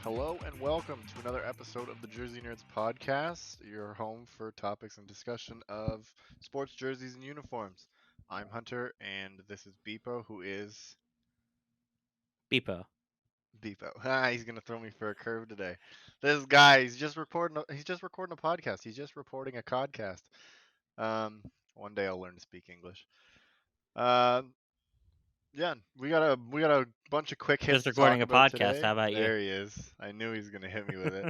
Hello and welcome to another episode of the Jersey Nerds podcast, your home for topics and discussion of sports jerseys and uniforms. I'm Hunter, and this is Bpoe, who is Bpoe. Bpoe. He's gonna throw me for a curve today. This guy, he's just recording. He's just recording a podcast. He's just reporting a codcast. Um, One day I'll learn to speak English. Uh, yeah, we got a bunch of quick hits Just to recording talk a about podcast. today. How about you? There he is. I knew he was gonna hit me with it.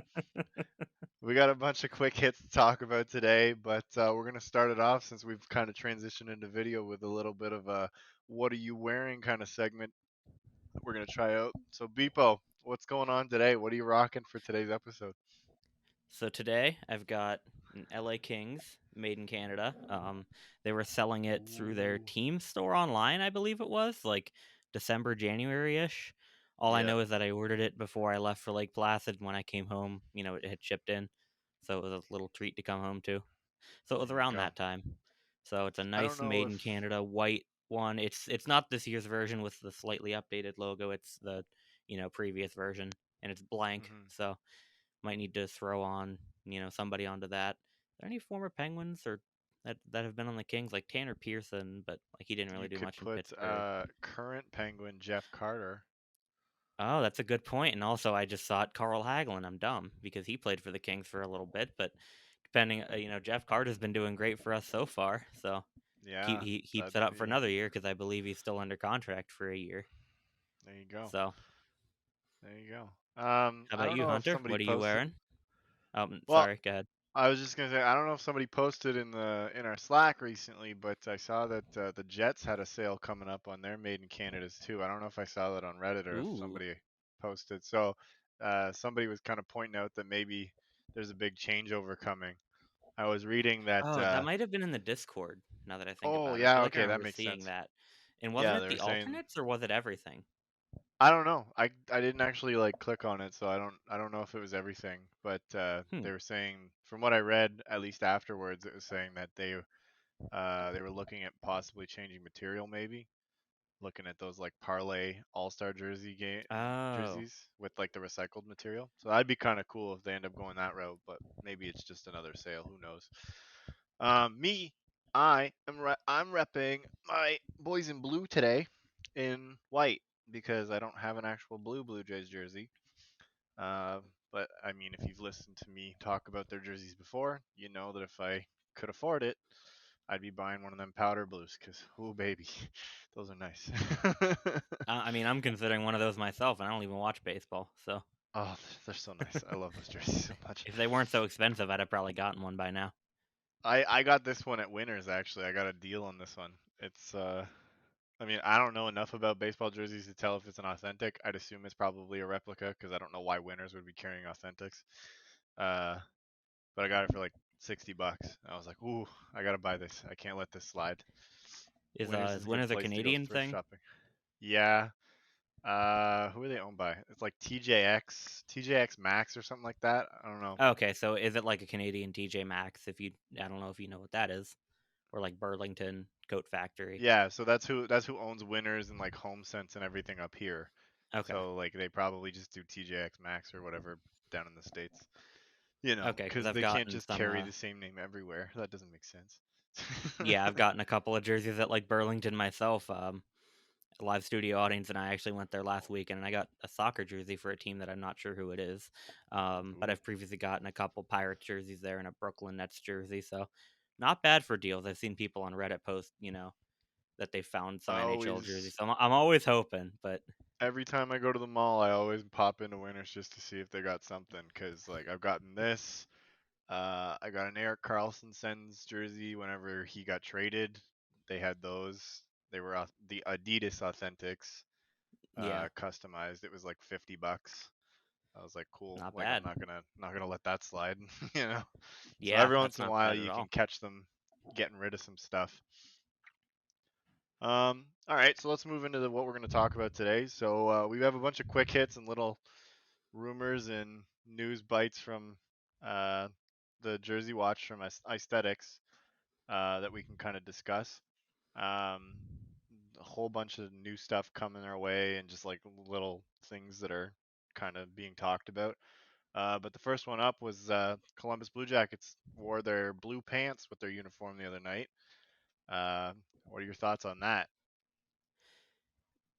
We got a bunch of quick hits to talk about today, but we're going to start it off since we've kind of transitioned into video with a little bit of a what are you wearing kind of segment that we're going to try out. So, Beepo, what's going on today? What are you rocking for today's episode? So today I've got an LA Kings made in Canada. They were selling it through their Ooh. team store online, I believe it was, like December, January-ish. All I Yeah, know is that I ordered it before I left for Lake Placid. When I came home, it had shipped in. So it was a little treat to come home to. So it there was you around go. that time. So it's a I don't nice know made if. in Canada white one. It's not this year's version with the slightly updated logo. It's the, previous version, and it's blank. Mhm. So might need to throw on, somebody onto that. Are there any former Penguins or that have been on the Kings, like Tanner Pearson, but like he didn't really You do could much in put Pittsburgh. current Penguin Jeff Carter. Oh, that's a good point. And also, I just thought Carl Hagelin. I'm dumb because he played for the Kings for a little bit, but depending, Jeff Carter's been doing great for us so far. So Yeah, he keeps that'd it up for be. another year because I believe he's still under contract for a year. There you go. So There you go. how I about don't you, know if Hunter? somebody What are you posted. wearing? Well, Sorry, go ahead. I was just gonna say I don't know if somebody posted in our Slack recently, but I saw that the Jets had a sale coming up on their Made in Canada's too. I don't know if I saw that on Reddit or if Ooh. somebody posted. So somebody was kind of pointing out that maybe there's a big changeover coming. I was reading that. Oh, that might have been in the Discord, now that I think Oh about it. I feel yeah, like I okay, that remember makes seeing sense. that. And wasn't Yeah, it they were the saying. alternates or was it everything? I don't know. I didn't actually like click on it, so I don't know if it was everything. But Hmm. they were saying from what I read, at least afterwards, it was saying that they were looking at possibly changing material, maybe looking at those like parlay all-star Oh, jerseys with like the recycled material. So that'd be kind of cool if they end up going that route. But maybe it's just another sale. Who knows? Me, I'm repping my boys in blue today in white because I don't have an actual Blue Jays jersey. Uh, but I mean, if you've listened to me talk about their jerseys before, you know that if I could afford it, I'd be buying one of them powder blues because, oh baby, those are nice. I mean, I'm considering one of those myself, and I don't even watch baseball. So Oh, they're so nice. I love those jerseys so much. if they weren't so expensive, I'd have probably gotten one by now. I got this one at Winners actually. I got a deal on this one. It's I mean, I don't know enough about baseball jerseys to tell if it's an authentic. I'd assume it's probably a replica because I don't know why Winners would be carrying authentics. Uh, but I got it for like $60. I was like, ooh, I gotta buy this. I can't let this slide. Winners is Is a good Winners a place to go Canadian thrift thing? shopping. Yeah. Who are they owned by? It's like TJX Max or something like that. I don't know. Okay, so is it like a Canadian TJ Maxx? I don't know if you know what that is, or like Burlington Coat Factory. Yeah, so that's who owns Winners and like Home Sense and everything up here. Okay, So like they probably just do TJX Max or whatever down in the States. You know, okay, because because I've they can't gotten just some. carry the same name everywhere. That doesn't make sense. Yeah, I've gotten a couple of jerseys at like Burlington myself. A live studio audience, and I actually went there last weekend, and I got a soccer jersey for a team that I'm not sure who it is. But Ooh, I've previously gotten a couple Pirates jerseys there and a Brooklyn Nets jersey, so not bad for deals. I've seen people on Reddit post, that they found some I NHL jerseys. always So I'm always hoping, but every time I go to the mall, I always pop into Winners just to see if they got something. Cause like I've gotten this. I got an Eric Carlson sends jersey whenever he got traded. They had those. They were the Adidas Authentics, yeah, customized. It was like $50. I was like, cool. not Like I'm bad. not gonna let that slide, you know. So Yeah, every once that's in a not while, bad at you can all. catch them getting rid of some stuff. All right, so let's move into what we're going to talk about today. So we have a bunch of quick hits and little rumors and news bites from uh, the Jersey Watch from Aesthetics that we can kind of discuss. Um, a whole bunch of new stuff coming our way and just like little things that are kind of being talked about. But the first one up was Columbus Blue Jackets wore their blue pants with their uniform the other night. Uh, what are your thoughts on that?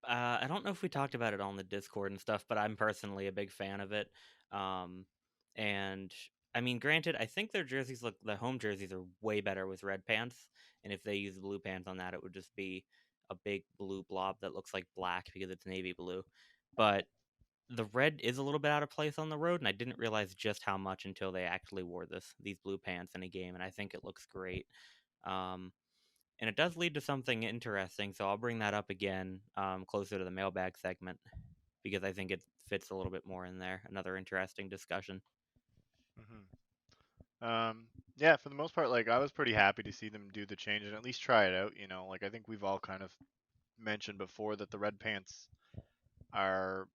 I don't know if we talked about it on the Discord and stuff, but I'm personally a big fan of it. Um, and I mean, granted, I think their jerseys look the home jerseys are way better with red pants, and if they use blue pants on that, it would just be a big blue blob that looks like black because it's navy blue. But the red is a little bit out of place on the road, and I didn't realize just how much until they actually wore these blue pants in a game, and I think it looks great. Um, and it does lead to something interesting, so I'll bring that up again closer to the mailbag segment because I think it fits a little bit more in there. Another interesting discussion. Yeah, for the most part, like I was pretty happy to see them do the change and at least try it out. You know, like I think we've all kind of mentioned before that the red pants are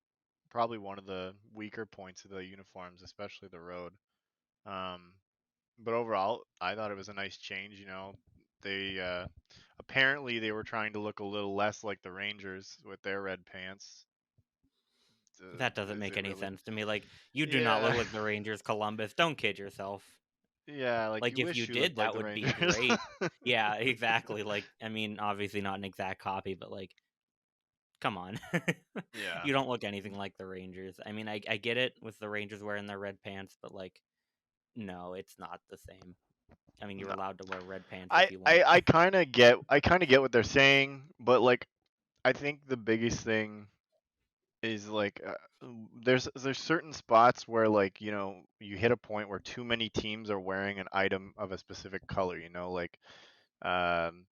probably one of the weaker points of the uniforms, especially the road. Um, but overall, I thought it was a nice change. You know, they apparently they were trying to look a little less like the Rangers with their red pants. That doesn't Is make it any really? sense to me. Like, you do not look Yeah, like the Rangers, Columbus. Don't kid yourself. yeah. Like Like, you if you wish you did, looked like that the would be Rangers. great. Yeah, exactly. Like, I mean, obviously not an exact copy, but like, come on. Yeah. You don't look anything like the Rangers. I mean, I get it with the Rangers wearing their red pants, but like, no, it's not the same. I mean, you're No. allowed to wear red pants if I you want. I I kind of get what they're saying, but like I think the biggest thing is like there's certain spots where like you hit a point where too many teams are wearing an item of a specific color. Like um,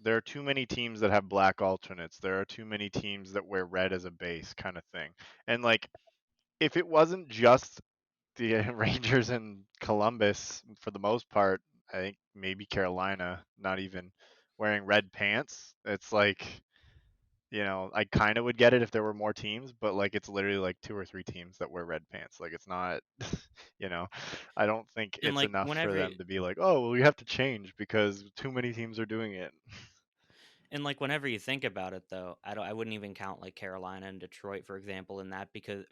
there are too many teams that have black alternates. There are too many teams that wear red as a base, kind of thing. And like if it wasn't just the Rangers and Columbus for the most part, I think maybe Carolina, not even wearing red pants. It's like, I kind of would get it if there were more teams, but like it's literally like two or three teams that wear red pants. Like it's not, you know, I don't think And it's like enough for whenever them to be like, oh, well, we have to change because too many teams are doing it. whenever you think about it, though, I wouldn't even count like Carolina and Detroit, for example, in that because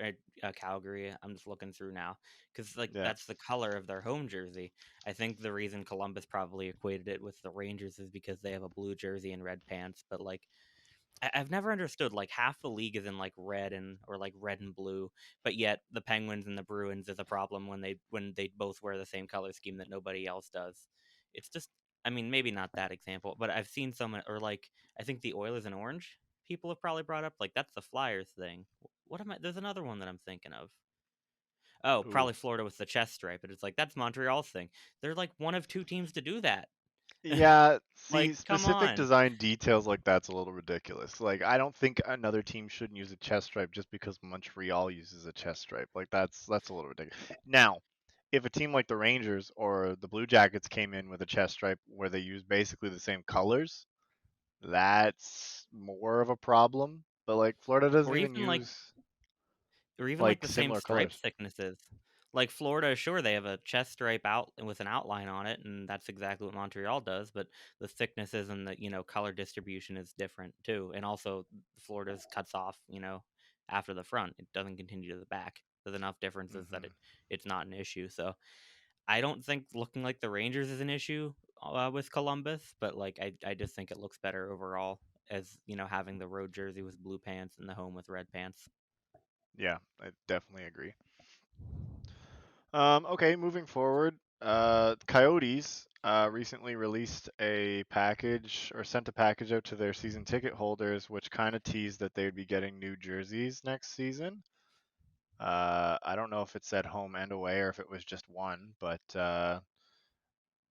Calgary. I'm just looking through now because like Yeah. that's the color of their home jersey. I think the reason Columbus probably equated it with the Rangers is because they have a blue jersey and red pants. But like I've never understood like half the league is in like red and or like red and blue, but yet the Penguins and the Bruins is a problem when they both wear the same color scheme that nobody else does. It's just I mean maybe not that example, but I've seen someone or like I think the Oilers and orange people have probably brought up like that's the Flyers thing. What am I? There's another one that I'm thinking of. Oh, Ooh. probably Florida with the chest stripe, but it's like that's Montreal's thing. They're like one of two teams to do that. Yeah, see, Like, come specific on. design details like that's a little ridiculous. Like, I don't think another team shouldn't use a chest stripe just because Montreal uses a chest stripe. Like, that's a little ridiculous. Now, if a team like the Rangers or the Blue Jackets came in with a chest stripe where they use basically the same colors, that's more of a problem. But like, Florida doesn't Or even even like use the same similar stripe colors. thicknesses. Like Florida, sure, they have a chest stripe out with an outline on it, and that's exactly what Montreal does. But the thicknesses and the color distribution is different too. And also, Florida's cuts off after the front; it doesn't continue to the back. There's enough differences that Hmm. it's not an issue. So I don't think looking like the Rangers is an issue with Columbus, but like I just think it looks better overall as having the road jersey with blue pants and the home with red pants. Yeah, I definitely agree. Okay, moving forward, Coyotes recently released a package or sent a package out to their season ticket holders, which kind of teased that they'd be getting new jerseys next season. I don't know if it said home and away or if it was just one, but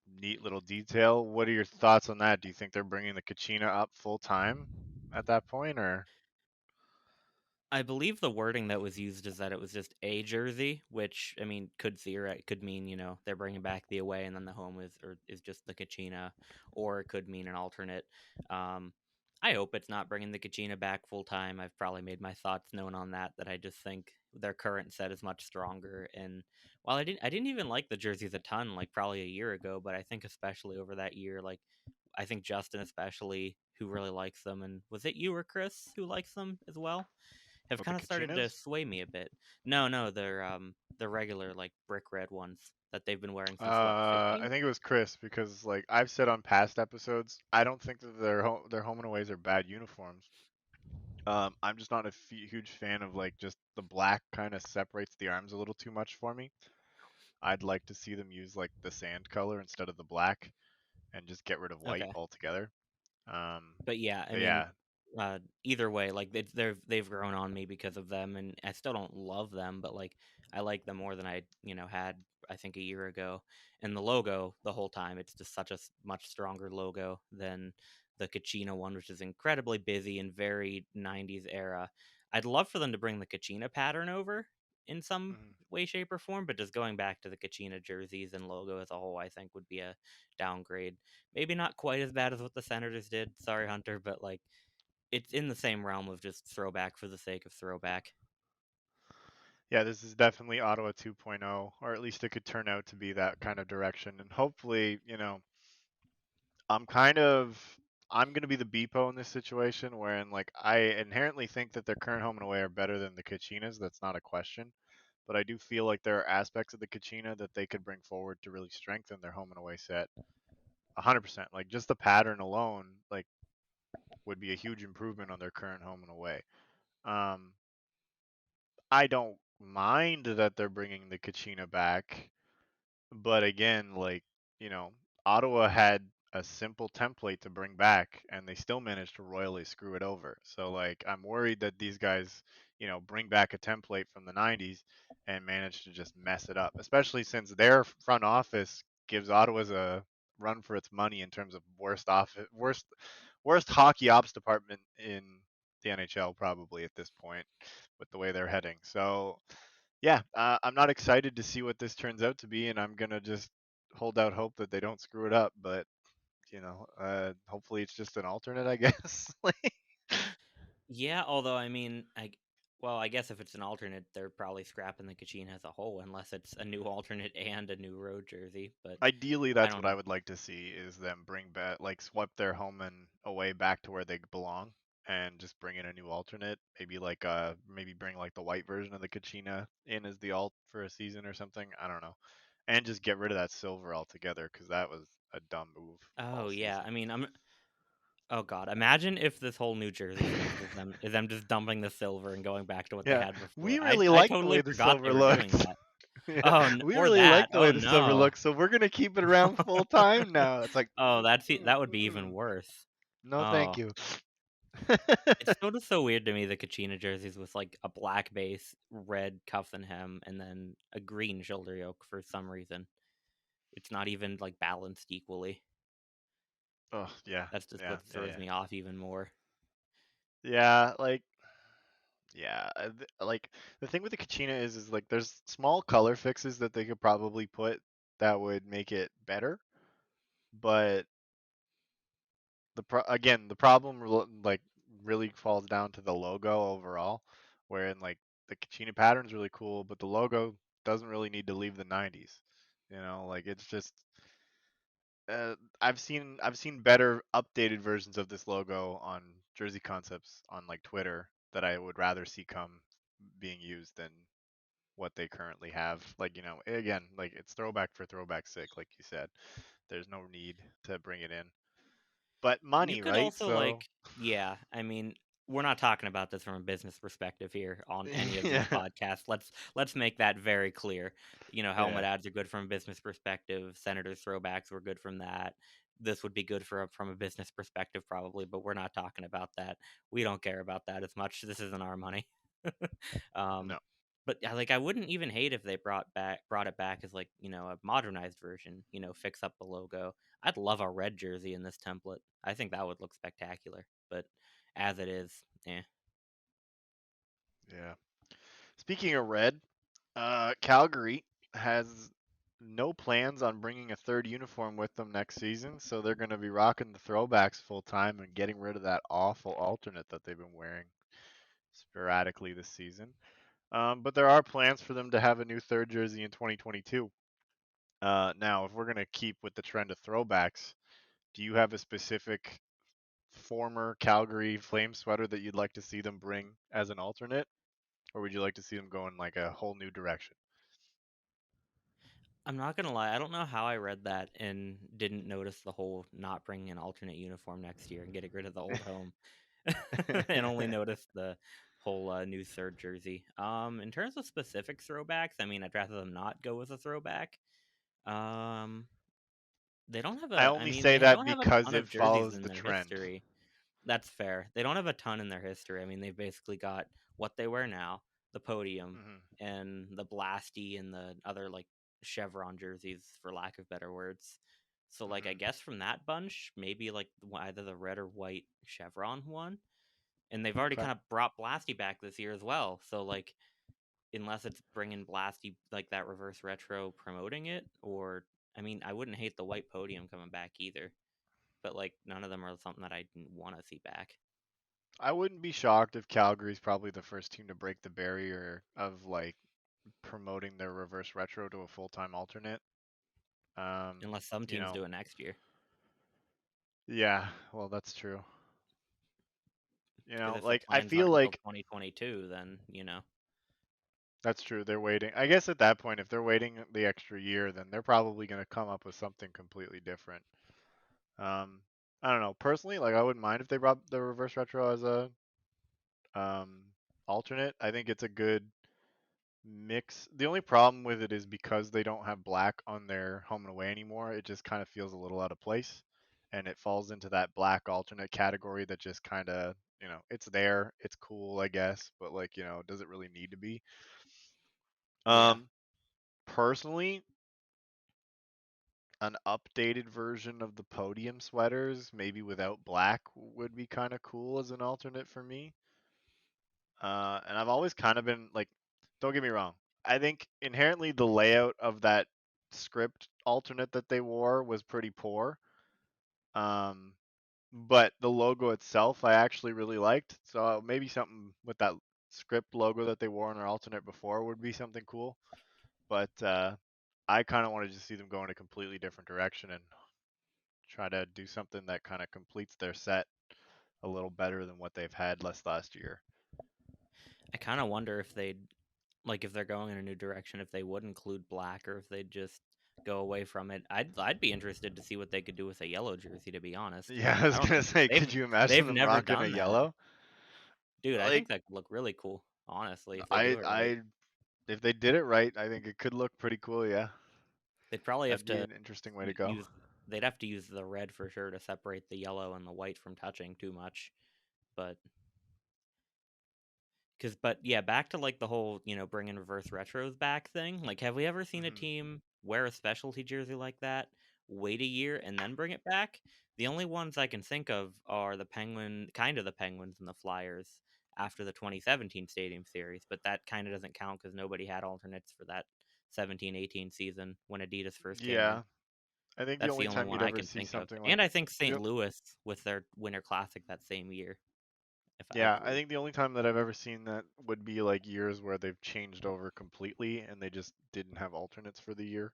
neat little detail. What are your thoughts on that? Do you think they're bringing the Kachina up full time at that point, or? I believe the wording that was used is that it was just a jersey, which I mean could mean they're bringing back the away and then the home is just the Kachina, or it could mean an alternate. Um, I hope it's not bringing the Kachina back full time. I've probably made my thoughts known on that I just think their current set is much stronger. And while I didn't even like the jerseys a ton, like probably a year ago, but I think especially over that year, like I think Justin especially who really likes them, and was it you or Chris who likes them as well? have What, the kind of started to Kachinas? sway me a bit. No, no, they're the regular like brick red ones that they've been wearing since what, I 15? think it was Chris because like I've said on past episodes, I don't think that their home and aways are bad uniforms. I'm just not a huge fan of like just the black kind of separates the arms a little too much for me. I'd like to see them use like the sand color instead of the black and just get rid of white Okay. altogether. Um, But yeah, I but mean, yeah, either way, like they've grown on me because of them, and I still don't love them, but like I like them more than I had I think a year ago. And the logo the whole time, it's just such a much stronger logo than the Kachina one, which is incredibly busy and very '90s era. I'd love for them to bring the Kachina pattern over in some mhm. way, shape, or form, but just going back to the Kachina jerseys and logo as a whole, I think would be a downgrade. Maybe not quite as bad as what the Senators did. Sorry, Hunter, but like it's in the same realm of just throwback for the sake of throwback. Yeah, this is definitely Ottawa 2.0, or at least it could turn out to be that kind of direction. And hopefully, I'm kind of I'm gonna be the Bpoe in this situation, wherein like I inherently think that their current home and away are better than the Kachinas. That's not a question, but I do feel like there are aspects of the Kachina that they could bring forward to really strengthen their home and away set. 100%. Like just the pattern alone, like would be a huge improvement on their current home and away. Um, I don't mind that they're bringing the Kachina back. But again, like, you know, Ottawa had a simple template to bring back and they still managed to royally screw it over. So like I'm worried that these guys, bring back a template from the 90s and manage to just mess it up, especially since their front office gives Ottawa's a run for its money in terms of worst hockey ops department in the NHL probably at this point with the way they're heading. So yeah, I'm not excited to see what this turns out to be, and I'm gonna just hold out hope that they don't screw it up. But hopefully it's just an alternate, I guess. Like, Yeah, although I mean, well, I guess if it's an alternate, they're probably scrapping the Kachina as a whole, unless it's a new alternate and a new road jersey. But ideally, I that's don't what I know. would like to see is them bring back, like, swap their home and away back to where they belong, and just bring in a new alternate. Maybe bring like the white version of the Kachina in as the alt for a season or something. I don't know, and just get rid of that silver altogether because that was a dumb move all Oh yeah, season. I mean, I'm. Oh God, imagine if this whole New Jersey thing is them just dumping the silver and going back to what they Yeah, had before. we I really I like the way totally the forgot they silver were doing looks. that. Yeah, Oh, we or really like that. the way Oh the silver no. looks, so we're gonna keep it around full time now. It's like, Oh, that would be even worse. no, thank Oh, you. it's still just so weird to me the Kachina jerseys with like a black base, red cuff and hem, and then a green shoulder yoke for some reason. It's not even like balanced equally. Oh yeah, That's just yeah, what yeah, throws yeah, me off even more. yeah. Like, yeah, like the thing with the Kachina is like there's small color fixes that they could probably put that would make it better, but the problem like really falls down to the logo overall, wherein like the Kachina pattern is really cool, but the logo doesn't really need to leave the 90s. Like it's just I've seen better updated versions of this logo on Jersey Concepts on like Twitter that I would rather see come being used than what they currently have. Like, again, like it's throwback for throwback's sake, like you said. There's no need to bring it in. But You money, could right? also So like, yeah, I mean, we're not talking about this from a business perspective here on any of these yeah. podcasts. Let's make that very clear. Helmet Yeah. ads are good from a business perspective. Senators throwbacks were good from that. This would be good from a business perspective probably, but we're not talking about that. We don't care about that as much. This isn't our money. um No. but like I wouldn't even hate if they brought it back as like, a modernized version, fix up the logo. I'd love a red jersey in this template. I think that would look spectacular. But as it is, eh. Yeah. Speaking of red, Calgary has no plans on bringing a third uniform with them next season, so they're going to be rocking the throwbacks full time and getting rid of that awful alternate that they've been wearing sporadically this season. But there are plans for them to have a new third jersey in 2022. Now, if we're going to keep with the trend of throwbacks, do you have a specific former Calgary Flame sweater that you'd like to see them bring as an alternate? or would you like to see them go in like a whole new direction? I'm not gonna lie, I don't know how I read that and didn't notice the whole not bringing an alternate uniform next year and getting rid of the old home, and only noticed the whole new third jersey. In terms of specific throwbacks, I mean, I'd rather them not go with a throwback. Um, they don't have I a. I only mean, say they that don't have a because ton it of jerseys follows in the their trend. history. That's fair. They don't have a ton in their history. I mean, they've basically got what they wear now, the podium, Hmm. and the Blasty and the other like chevron jerseys, for lack of better words. So, like, I Hmm. guess from that bunch, maybe like either the red or white chevron one. And they've already Okay. kind of brought Blasty back this year as well. So, like, unless it's bringing Blasty like that reverse retro promoting it, or I mean, I wouldn't hate the white podium coming back either. But like, none of them are something that I want to see back. I wouldn't be shocked if Calgary's probably the first team to break the barrier of like promoting their reverse retro to a full-time alternate. Um, Unless some you teams know, do it next year. yeah, well, that's true. Because if the Like I plans feel aren't until like 2022, then that's true. They're waiting. I guess at that point, if they're waiting the extra year, then they're probably going to come up with something completely different. Um, I don't know. Personally, like I wouldn't mind if they brought the reverse retro as a um alternate. I think it's a good mix. The only problem with it is because they don't have black on their home and away anymore, it just kind of feels a little out of place. And it falls into that black alternate category that just kind of, it's there, it's cool, I guess, but like, does it really need to be? yeah, Um, Personally, an updated version of the podium sweaters, maybe without black, would be kind of cool as an alternate for me. And I've always kind of been like, don't get me wrong. I think inherently the layout of that script alternate that they wore was pretty poor. Um, but the logo itself, I actually really liked. So maybe something with that script logo that they wore in their alternate before would be something cool. But I kind of wanted to see them go in a completely different direction and try to do something that kind of completes their set a little better than what they've had last year. I kind of wonder if they'd like if they're going in a new direction, if they would include black or if they'd just go away from it. I'd be interested to see what they could do with a yellow jersey. To be honest, Yeah, I I was don't gonna think say, could you imagine they've them never rocking a done that, yellow? dude. I Like think that could look really cool. Honestly, if they do I it right, I if they did it right, I think it could look pretty cool, yeah. they'd probably have That'd be to an interesting way to go. use. They'd have to use the red for sure to separate the yellow and the white from touching too much. But but yeah, back to like the whole bringing reverse retros back thing. Like, have we ever seen a Hmm. team wear a specialty jersey like that, wait a year, and then bring it back? The only ones I can think of are the Penguins and the Flyers after the 2017 Stadium Series, but that kind of doesn't count because nobody had alternates for that 17-18 season when Adidas first came in. Yeah, I think the That's the only only time one you'd I ever can see think of, something like and I think St. the Louis with their Winter Classic that same year, I yeah, I believe. think the only time that I've ever seen that would be like years where they've changed over completely and they just didn't have alternates for the year.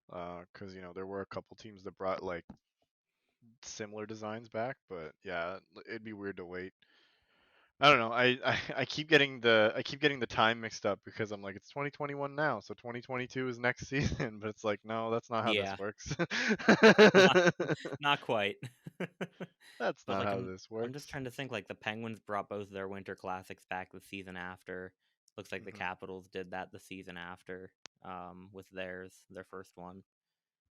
Because there were a couple teams that brought like similar designs back, but yeah, it'd be weird to wait. I don't know. I keep getting the time mixed up because I'm like it's 2021 now, so 2022 is next season, but it's like no, that's not how this Yeah, works. not not quite. That's But not like how this I'm just works. trying to think, like the Penguins brought both their winter classics back the season after. Looks like the Hmm. Capitals did that the season after, with their first one.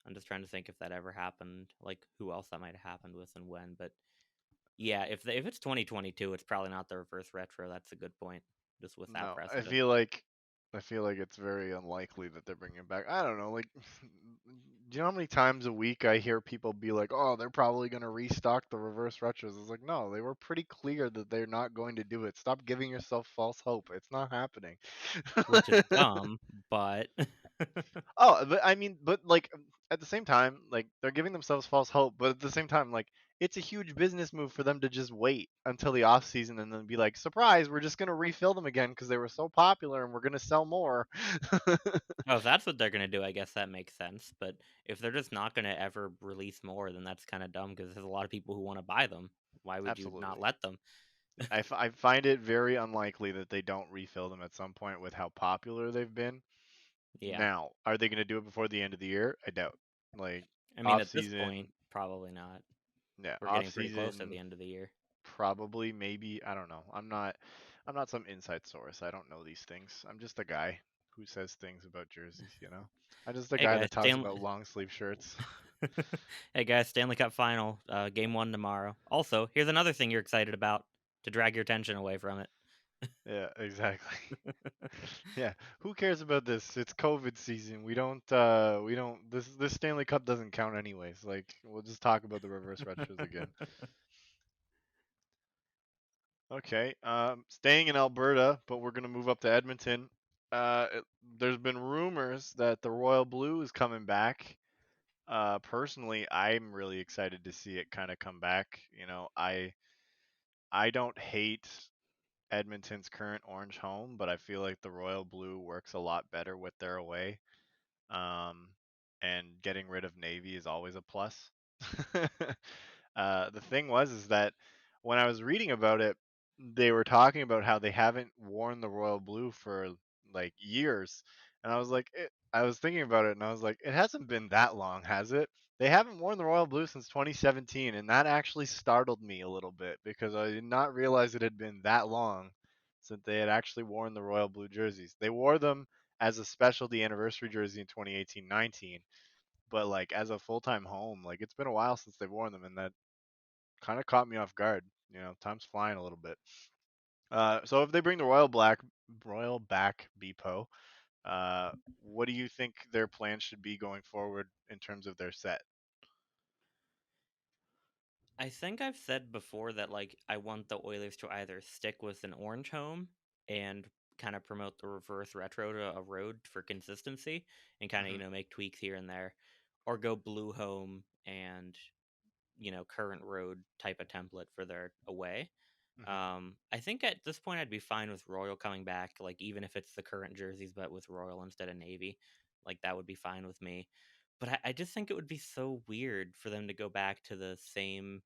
I'm just trying to think if that ever happened, like who else that might have happened with and when. But yeah, if it's 2022, it's probably not the reverse retro. That's a good point, just with that No, I precedent. feel like I feel like it's very unlikely that they're bringing it back. I don't know, like, do you know how many times a week I hear people be like, "Oh, they're probably gonna restock the reverse retros." It's like, no, they were pretty clear that they're not going to do it. Stop giving yourself false hope. It's not happening. Which is dumb, but Oh, but I mean, but like at the same time, like they're giving themselves false hope, but at the same time, like it's a huge business move for them to just wait until the off season and then be like, surprise, we're just gonna refill them again because they were so popular and we're gonna sell more. oh, if that's what they're gonna do, I guess that makes sense. But if they're just not gonna ever release more, then that's kind of dumb because there's a lot of people who want to buy them. Why would you not Absolutely. let them? I find it very unlikely that they don't refill them at some point with how popular they've been. Yeah. Now, are they going to do it before the end of the year? I doubt. Like I mean, off at this point, season, probably not. yeah, We're off getting pretty close to the season end of the year. probably maybe, I don't know. I'm not some inside source. I don't know these things. I'm just a guy who says things about jerseys. I'm just a Hey guy guys, that talks about long sleeve shirts. hey guys, Stanley Cup final, game one tomorrow. Also, here's another thing you're excited about to drag your attention away from it. Yeah, exactly. Yeah, who cares about this? It's COVID season. We don't this Stanley Cup doesn't count anyways. Like we'll just talk about the reverse retros again. Okay, staying in Alberta, but we're gonna move up to Edmonton. There's been rumors that the Royal Blue is coming back. Personally, I'm really excited to see it kind of come back. I don't hate Edmonton's current orange home, but I feel like the Royal Blue works a lot better with their away. Um, and getting rid of navy is always a plus. The thing was is that when I was reading about it, they were talking about how they haven't worn the royal blue for like years, and I was thinking about it, and I was like, it hasn't been that long, has it? They haven't worn the royal blue since 2017, and that actually startled me a little bit because I did not realize it had been that long since they had actually worn the royal blue jerseys. They wore them as a specialty anniversary jersey in 2018-19, but like as a full-time home, like it's been a while since they've worn them, and that kind of caught me off guard. Time's flying a little bit. So if they bring the Royal back Bpoe, uh, what do you think their plan should be going forward in terms of their set? I think I've said before that like I want the Oilers to either stick with an orange home and kind of promote the reverse retro to a road for consistency and kind of, Hmm. make tweaks here and there, or go blue home and, current road type of template for their away. Hmm. I think at this point I'd be fine with Royal coming back, like even if it's the current jerseys but with Royal instead of Navy, like that would be fine with me. But I just think it would be so weird for them to go back to the same,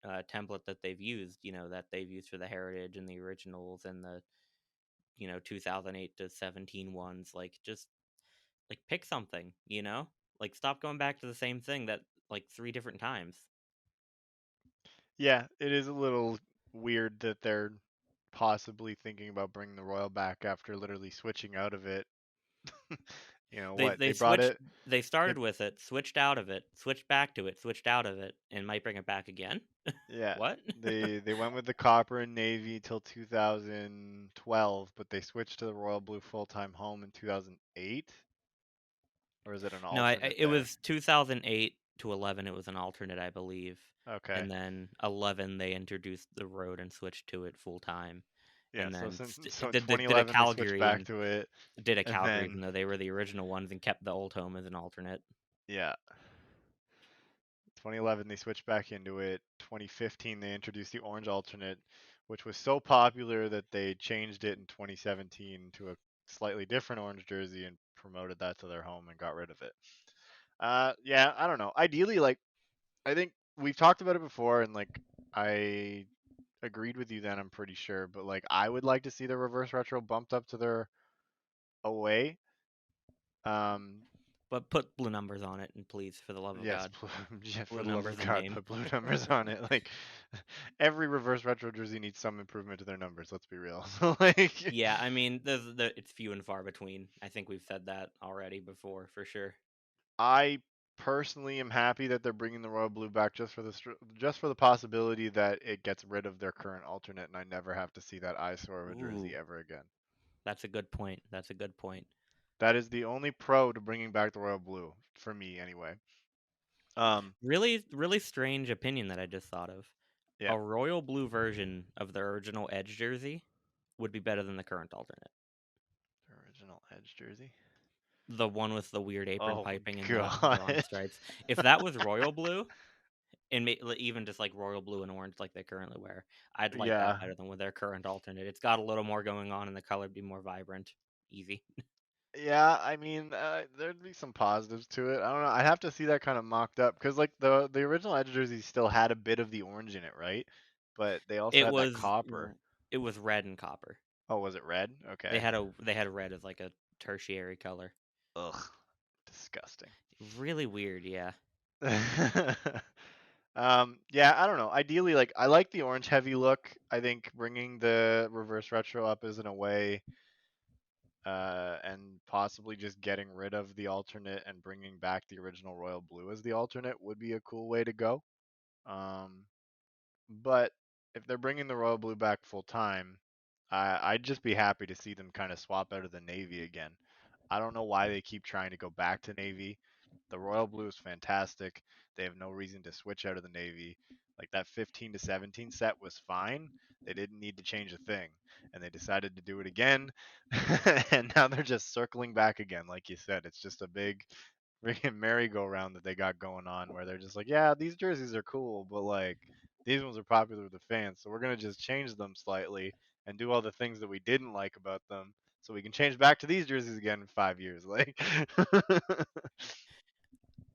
template that they've used, that they've used for the Heritage and the originals and the, 2008 to 17 ones. Like just like pick something, like stop going back to the same thing that like three different times. Yeah, it is a little weird that they're possibly thinking about bringing the Royal back after literally switching out of it. They What they they brought switched. it. They it started with it, switched out of it, switched back to it, switched out of it, and might bring it back again. Yeah, What? they went with the copper and navy till 2012, but they switched to the royal blue full-time home in 2008, or is it an No, alternate it there? was 2008 to 11. It was an alternate, I believe, Okay. and then 11 they introduced the road and switched to it full time, Yeah, and so then since so in did a 2011 they switched Calgary back and to it, did a and Calgary, even then though they were the original ones, and kept the old home as an alternate. yeah, 2011 they switched back into it. 2015 they introduced the orange alternate, which was so popular that they changed it in 2017 to a slightly different orange jersey and promoted that to their home and got rid of it. Yeah, I don't know. Ideally, like I think we've talked about it before, and like I agreed with you then. I'm pretty sure, but like I would like to see the reverse retro bumped up to their away. Um, But put blue numbers on it, and please, for the love of yes, God, yeah, for blue the love numbers of and God, name. put blue numbers on it. Like every reverse retro jersey needs some improvement to their numbers. Let's be real. So like, Yeah, I mean, it's few and far between. I think we've said that already before, for sure. I personally am happy that they're bringing the royal blue back just for the possibility that it gets rid of their current alternate, and I never have to see that eyesore of a jersey Ooh, ever again. that's a good point. That's a good point. That is the only pro to bringing back the royal blue for me, anyway. Um, Really, really strange opinion that I just thought of. yeah, A royal blue version of the original Edge jersey would be better than the current alternate. original Edge jersey. The one with the weird apron Oh piping and the drawn God. stripes. If that was royal blue, and even just like royal blue and orange like they currently wear, I'd like that Yeah, better than with their current alternate. It's got a little more going on, and the color would be more vibrant. Easy. yeah. I mean, there'd be some positives to it. I don't know. I'd have to see that kind of mocked up because like the original Edge jersey still had a bit of the orange in it, right? but they also It had that was copper. it was red and copper. Oh, was it red? They Okay. had red as like a tertiary color. Ugh, disgusting. Really weird, yeah. Yeah, I don't know. Ideally, like I like the orange heavy look. I think bringing the reverse retro up is in a way, and possibly just getting rid of the alternate and bringing back the original royal blue as the alternate would be a cool way to go. Um, but if they're bringing the royal blue back full time, I'd just be happy to see them kind of swap out of the navy again. I don't know why they keep trying to go back to navy. The royal blue is fantastic. They have no reason to switch out of the navy. Like that 15 to 17 set was fine. They didn't need to change a thing, and they decided to do it again. And now they're just circling back again. Like you said, it's just a big freaking merry-go-round that they got going on where they're just like, yeah, these jerseys are cool, but like these ones are popular with the fans, so we're gonna just change them slightly and do all the things that we didn't like about them, so we can change back to these jerseys again in 5 years. Like,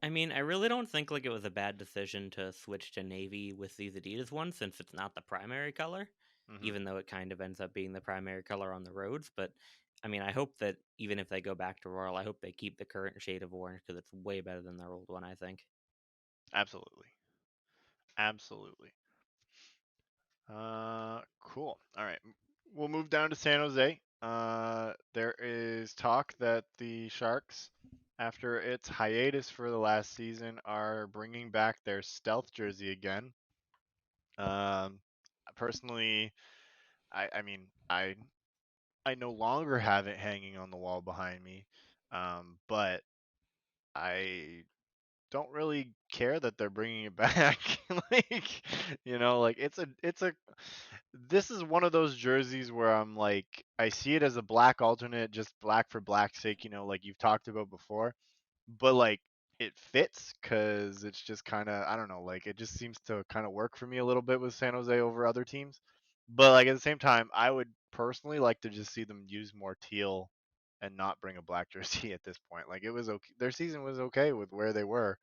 I mean, I really don't think like it was a bad decision to switch to navy with these Adidas ones since it's not the primary color, hmm even though it kind of ends up being the primary color on the roads. But I mean, I hope that even if they go back to Royal, I hope they keep the current shade of orange because it's way better than their old one, I think. absolutely, absolutely. Cool. All right, we'll move down to San Jose. There is talk that the Sharks, after its hiatus for the last season, are bringing back their stealth jersey again. Um, personally, I mean, I no longer have it hanging on the wall behind me, but I don't really care that they're bringing it back. Like, like it's a this is one of those jerseys where I'm like, I see it as a black alternate, just black for black's sake, like you've talked about before. But like it fits because it's just kind of, I don't know, like it just seems to kind of work for me a little bit with San Jose over other teams. But like at the same time, I would personally like to just see them use more teal and not bring a black jersey at this point. Like it was okay. Their season was okay with where they were.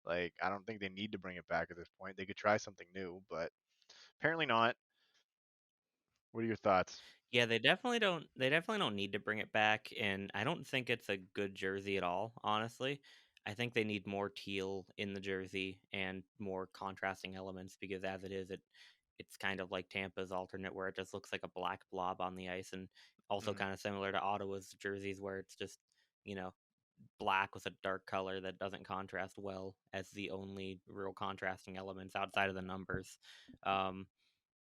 Like I don't think they need to bring it back at this point. They could try something new, but apparently not. What are your thoughts? Yeah, they definitely don't need to bring it back, and I don't think it's a good jersey at all, honestly. I think they need more teal in the jersey and more contrasting elements because as it is, it's kind of like Tampa's alternate where it just looks like a black blob on the ice, and also hmm kind of similar to Ottawa's jerseys where it's just, you know, black with a dark color that doesn't contrast well as the only real contrasting elements outside of the numbers. Um,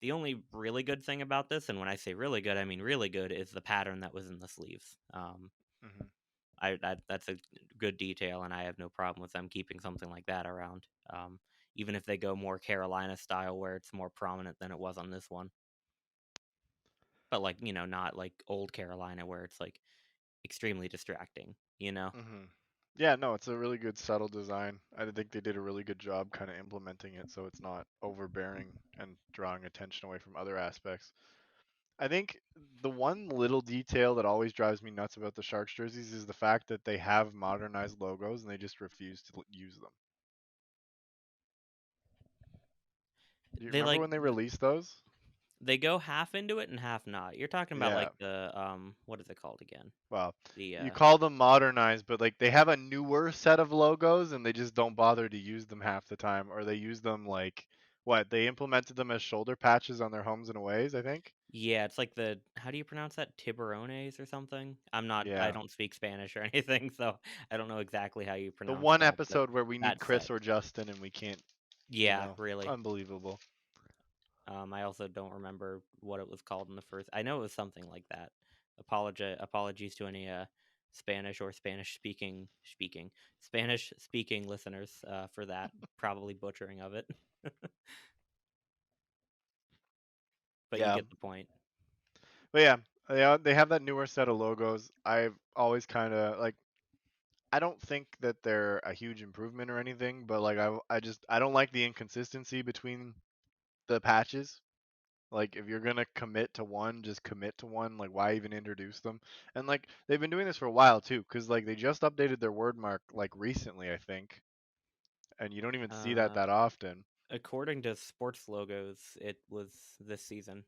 the only really good thing about this, and when I say really good, I mean really good, is the pattern that was in the sleeves. hmm That's a good detail, and I have no problem with them keeping something like that around. Even if they go more Carolina style, where it's more prominent than it was on this one, but like not like old Carolina where it's like extremely distracting. You know. hmm Yeah, no, it's a really good subtle design. I think they did a really good job kind of implementing it so it's not overbearing and drawing attention away from other aspects. I think the one little detail that always drives me nuts about the Sharks jerseys is the fact that they have modernized logos and they just refuse to use them. Do you They remember like when they released those? they go half into it and half not. You're talking about Yeah. like the what is it called again? Well, The you call them modernized, but like they have a newer set of logos and they just don't bother to use them half the time, or they use them like what? They implemented them as shoulder patches on their homes and aways, I think. Yeah, it's like the how do you pronounce that? Tiburones or something? I Yeah. don't speak Spanish or anything, so I don't know exactly how you The pronounce one that, but episode where we need that Chris set. or Justin and we can't, Yeah, really. unbelievable. I also don't remember what it was called in the first. I know it was something like that. Apologies to any Spanish or Spanish speaking listeners for that probably butchering of it, but you Yeah. get the point. But yeah, they have that newer set of logos. I've always kind of like, I don't think that they're a huge improvement or anything, but like I don't like the inconsistency between the patches. Like if you're gonna commit to one, just commit to one. Like why even introduce them? And like they've been doing this for a while too, because like they just updated their word mark like recently, I think, and you don't even see that Uh, that often. According to sports logos, it was this season,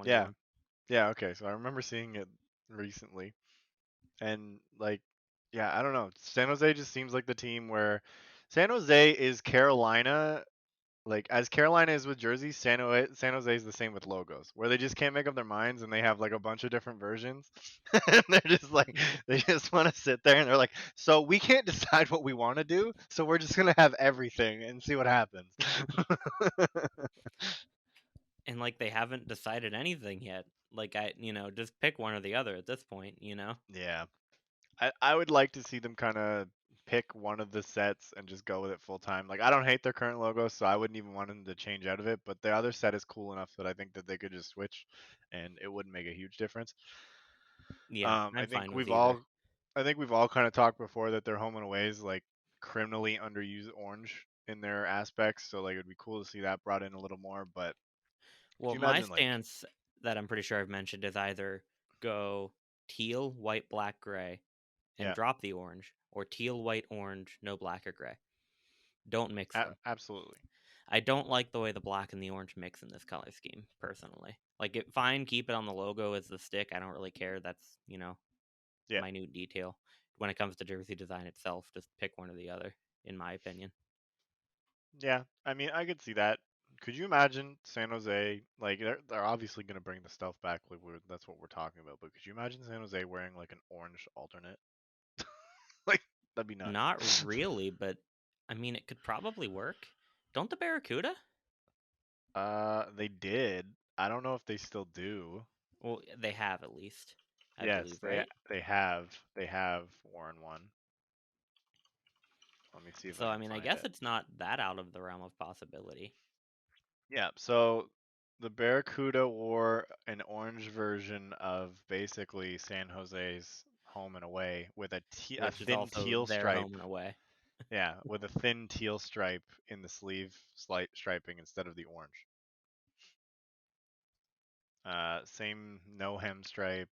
Yeah, 2021. yeah, okay. So I remember seeing it recently, and like, yeah, I don't know. San Jose just seems like the team where San Jose is Carolina. Like as Carolina is with jerseys, San Jose is the same with logos, where they just can't make up their minds and they have like a bunch of different versions, and they're just like they just want to sit there and they're like, so we can't decide what we want to do, so we're just gonna have everything and see what happens. And like they haven't decided anything yet. Like just pick one or the other at this point. Yeah, I would like to see them kind of pick one of the sets and just go with it full time. Like I don't hate their current logo, so I wouldn't even want them to change out of it. But the other set is cool enough that I think that they could just switch, and it wouldn't make a huge difference. Yeah, I I'm think fine with we've either. all, I think we've all kind of talked before that their home and away is like criminally underused orange in their aspects. So like it'd be cool to see that brought in a little more. But could Well, you my imagine like, stance that I'm pretty sure I've mentioned is either go teal, white, black, gray, and yeah, drop the orange, or teal, white, orange, no black or gray. Don't mix them. absolutely, I don't like the way the black and the orange mix in this color scheme, personally. Like, fine, keep it on the logo as the stick. I don't really care. That's yeah. minute detail. When it comes to jersey design itself, just pick one or the other, in my opinion. Yeah, I mean, I could see that. Could you imagine San Jose like they're obviously gonna bring the stuff back, like that's what we're talking about. But could you imagine San Jose wearing like an orange alternate? Like that'd be nuts. Not really, but I mean, it could probably work. Don't the Barracuda? They did. I don't know if they still do. Well, they have at least, I Yes, believe, right? they have worn one. Let me see if I So, I can mean, I find guess it. it's not that out of the realm of possibility. Yeah, so the Barracuda wore an orange version of basically San Jose's home and away with a Which is thin also teal their stripe. home and away. Yeah, with a thin teal stripe in the sleeve slight striping instead of the orange. Same no hem stripe,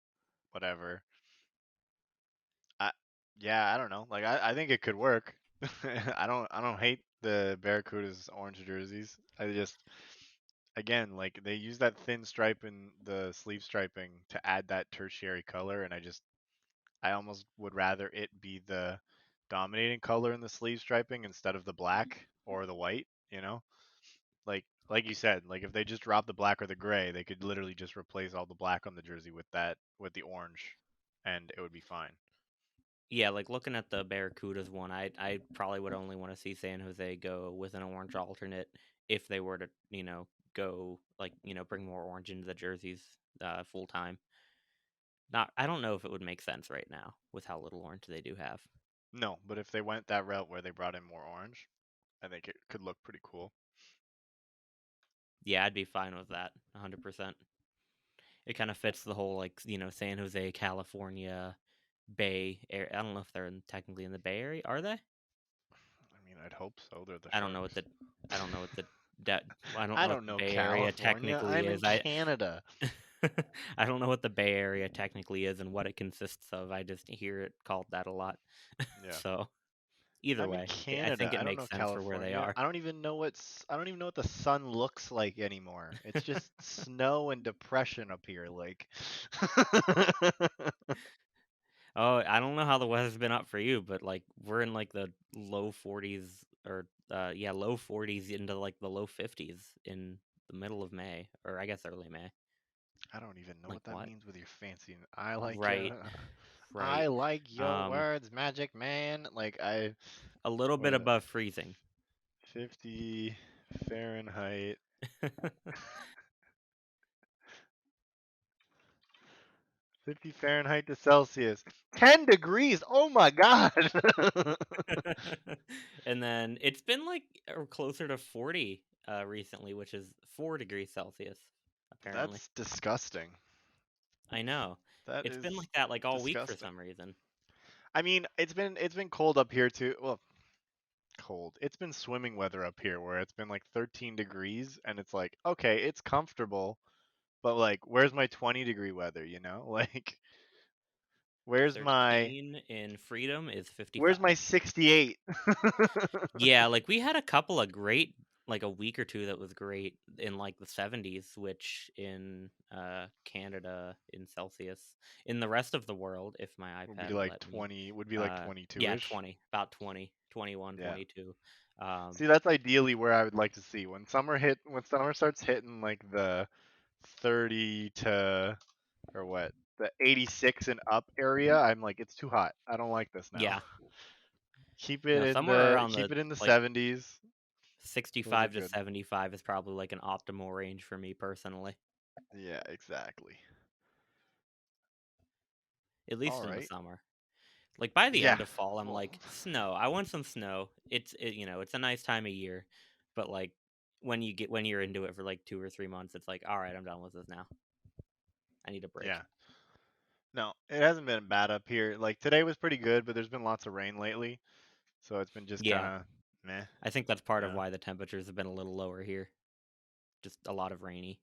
whatever. I yeah, I don't know. Like I think it could work. I don't hate the Barracuda's orange jerseys. I just again like they use that thin stripe in the sleeve striping to add that tertiary color, and I almost would rather it be the dominating color in the sleeve striping instead of the black or the white. You know, like you said, like if they just drop the black or the gray, they could literally just replace all the black on the jersey with the orange, and it would be fine. Yeah, like looking at the Barracudas one, I probably would only want to see San Jose go with an orange alternate if they were to, go like, bring more orange into the jerseys full time. Not I don't know if it would make sense right now with how little orange they do have. No, but if they went that route where they brought in more orange, I think it could look pretty cool. Yeah, I'd be fine with that 100%. It kind of fits the whole like, San Jose, California, Bay area. I don't know if they're technically in the Bay Area, are they? I mean, I'd hope so. They're the I don't know what Sharks. the I don't know what the de- I don't I know what don't the know Bay Area California. technically I'm in is. I Canada. I don't know what the Bay Area technically is and what it consists of. I just hear it called that a lot. Yeah. So either I'm in way, I think Canada. it I don't makes know sense for where they California. are. I don't even know what the sun looks like anymore. It's just snow and depression up here. Like, Oh, I don't know how the weather's been up for you, but like we're in like the low 40s or yeah, low 40s into like the low 50s in the middle of May or I guess early May. I don't even know Like what that what? means with your fancy. I like Right, I right. like your Um words, Magic Man. a little What bit is it? above freezing. 50 Fahrenheit. 50 Fahrenheit to Celsius. 10 degrees. Oh my God. And then it's been like closer to 40 recently, which is 4 degrees Celsius apparently. That's disgusting. I know. That It's been is like that like all week for disgusting. some reason. I mean, it's been cold up here too. Well, cold. It's been swimming weather up here where it's been like 13 degrees and it's like, okay, it's comfortable, but like where's my 20-degree weather, you know? Like where's my 13 in Freedom is where's 55. my 68? Yeah, like we had a couple of great like a week or two that was great in like the 70s, which in Canada in Celsius, in the rest of the world, if my Would be iPad will like let me, 20. Would be like yeah, 22-ish. 20, about 20, 21, Yeah. 22. Um, See, that's ideally where I would like to see when summer starts hitting like the 30 to or what the 86 and up area. I'm like, it's too hot. I don't like this now. yeah, no, somewhere around Keep the it in the like 70s. Those are 65 to good. 75 is probably like an optimal range for me personally, Yeah, exactly. at All least in the right. summer. Like by the Yeah. end of fall, I'm Well, like, snow. I want some snow. It's a nice time of year, but like when you're into it for like 2 or 3 months, it's like, all right, I'm done with this now. I need a break. yeah. No, it hasn't been bad up here. Like today was pretty good, but there's been lots of rain lately, so it's been just kind Yeah, of meh. I think that's part of Yeah. why the temperatures have been a little lower here. Just a lot of rainy.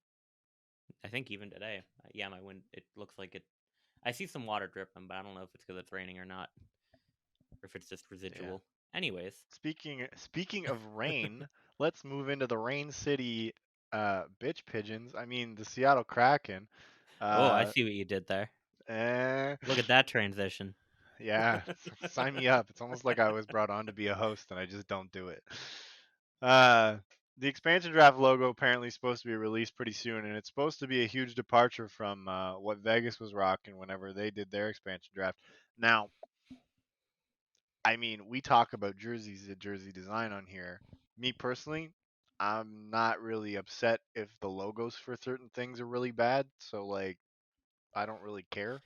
I think even today, yeah, my wind. It looks like it. I see some water dripping, but I don't know if it's because it's raining or not, or if it's just Yeah. residual. Anyways, Speaking of rain, let's move into the Rain City bitch pigeons. I mean the Seattle Kraken. oh, I Uh see what you did there. eh, Look at that transition. yeah, sign me up. It's almost like I was brought on to be a host and I just don't do it. Uh the expansion draft logo apparently is supposed to be released pretty soon, and it's supposed to be a huge departure from what Vegas was rocking whenever they did their expansion draft. Now, I mean, we talk about jerseys and jersey design on here. Me personally, I'm not really upset if the logos for certain things are really bad. So like, I don't really care.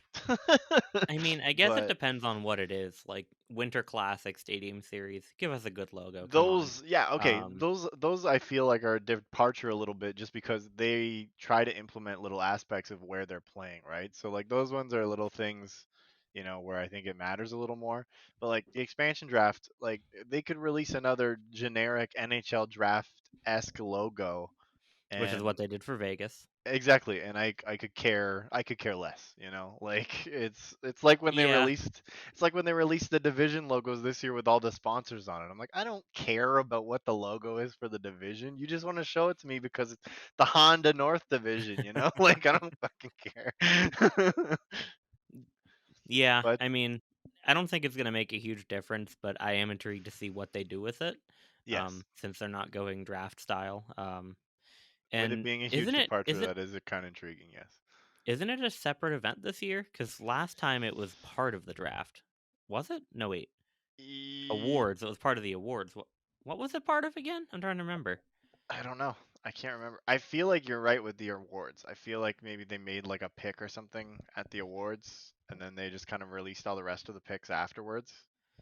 I mean, I guess it But depends on what it is. Like Winter Classic Stadium Series, give us a good logo. Come on. those, yeah, okay, Um, those I feel like are a departure a little bit just because they try to implement little aspects of where they're playing, right? So like those ones are little things, where I think it matters a little more. But like the expansion draft, like they could release another generic NHL draft esque logo, which is what and they did for Vegas. exactly, and I could care less, like it's like when they Yeah. released the division logos this year with all the sponsors on it. I'm like, I don't care about what the logo is for the division. You just want to show it to me because it's the Honda North division, like I don't fucking care. Yeah, But I mean, I don't think it's going to make a huge difference, but I am intrigued to see what they do with it, yes, since they're not going draft style. with it And being a huge isn't it departure, is it that is kind of intriguing, yes. isn't it a separate event this year? Because last time it was part of the draft. Was it? No, wait. E- Awards. It was part of the awards. What was it part of again? I'm trying to remember. I don't know. I can't remember. I feel like you're right with the awards. I feel like maybe they made like a pick or something at the awards, and then they just kind of released all the rest of the picks afterwards.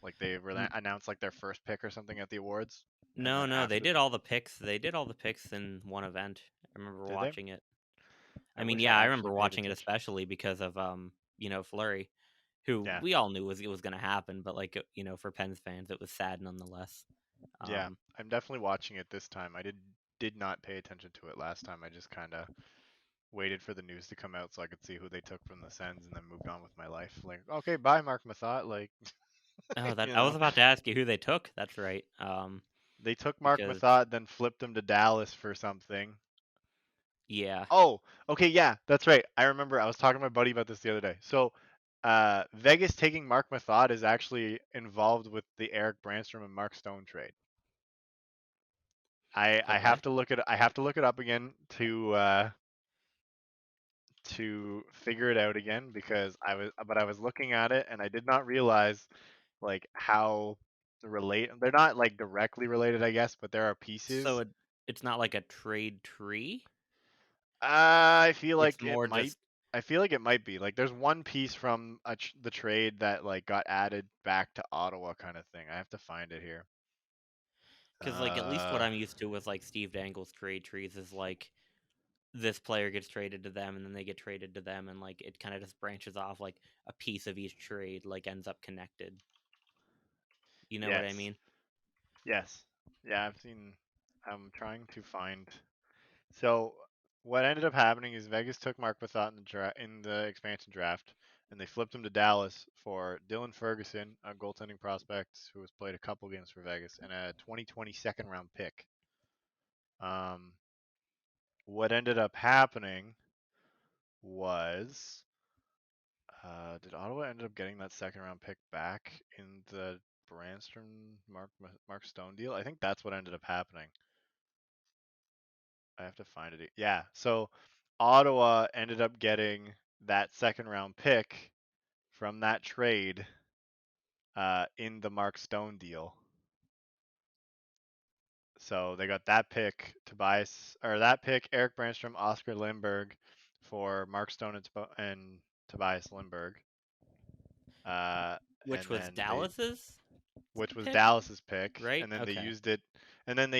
Like they announced like their first pick or something at the awards, and No, then no, they after, did all the picks. They did all the picks in one event. I remember did they? watching it. I I mean, wish I yeah, I remember actually paid watching it attention. especially because of Flurry, who Yeah, we all knew was it was going to happen, but like for Pens fans, it was sad nonetheless. yeah. Um, I'm definitely watching it this time. I did not pay attention to it last time. I just kind of waited for the news to come out so I could see who they took from the Sens, and then moved on with my life. Like, okay, bye, Mark Mathot. Like, oh, that you I was know. about to ask you who they took. That's right. They took Mark Because Mathot, then flipped him to Dallas for something. yeah, Oh, okay, yeah, that's right. I remember I was talking to my buddy about this the other day. So, Vegas taking Mark Mathot is actually involved with the Eric Branstrom and Mark Stone trade. I okay. have to look it up again to figure it out again because I was looking at it and I did not realize like how relate they're not like directly related, I guess, but there are So pieces. it's not like a trade tree. I feel It's like it more might. just I feel like it might be. Like there's one piece from the trade that like got added back to Ottawa kind of thing. I have to find it here. because like at least what Uh I'm used to with like Steve Dangle's trade trees is like this player gets traded to them and then they get traded to them and like it kind of just branches off like a piece of each trade like ends up connected. You know what I yes. mean? Yes. Yeah, I've seen. I'm trying to find. So what ended up happening is Vegas took Mark Mathot in the expansion draft, and they flipped him to Dallas for Dylan Ferguson, a goaltending prospect who has played a couple games for Vegas, and a 2020 second round pick. Um, what ended up happening was, did Ottawa end up getting that second round pick back in the Brandstrom Mark Stone deal? I think that's what ended up happening. I have to find it. Yeah, so Ottawa ended up getting that second round pick from that trade in the Mark Stone deal. So they got that pick, Eric Brandstrom, Oscar Lindberg, for Mark Stone and Tobias Lindberg, uh, Which and was then they, Dallas's which was pick, Dallas's pick, right? and then Okay. they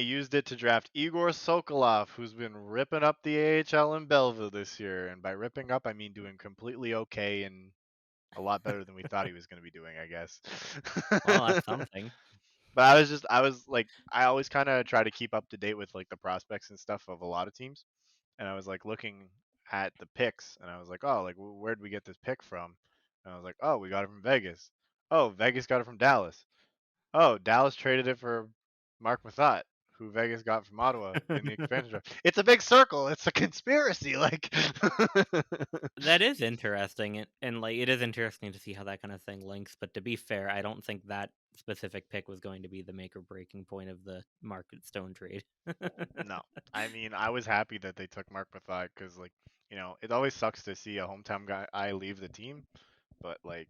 used it to draft Igor Sokolov, who's been ripping up the AHL in Belleville this year, and by ripping up I mean doing completely okay and a lot better than we thought he was going to be doing, I guess. Well, that's something. But I was like, I always kind of try to keep up to date with like the prospects and stuff of a lot of teams, and I was like looking at the picks, and I was like, oh, like where'd we get this pick from? And I was like, oh, we got it from Vegas. Oh, Vegas got it from Dallas. Oh, Dallas traded it for Mark Mathot, who Vegas got from Ottawa in the expansion draft. It's a big circle. It's a conspiracy. Like, That is interesting, and like it is interesting to see how that kind of thing links. But to be fair, I don't think that specific pick was going to be the make or breaking point of the Market Stone trade. no, I mean, I was happy that they took Mark Mathot because, like, it always sucks to see a hometown guy I leave the team, but like,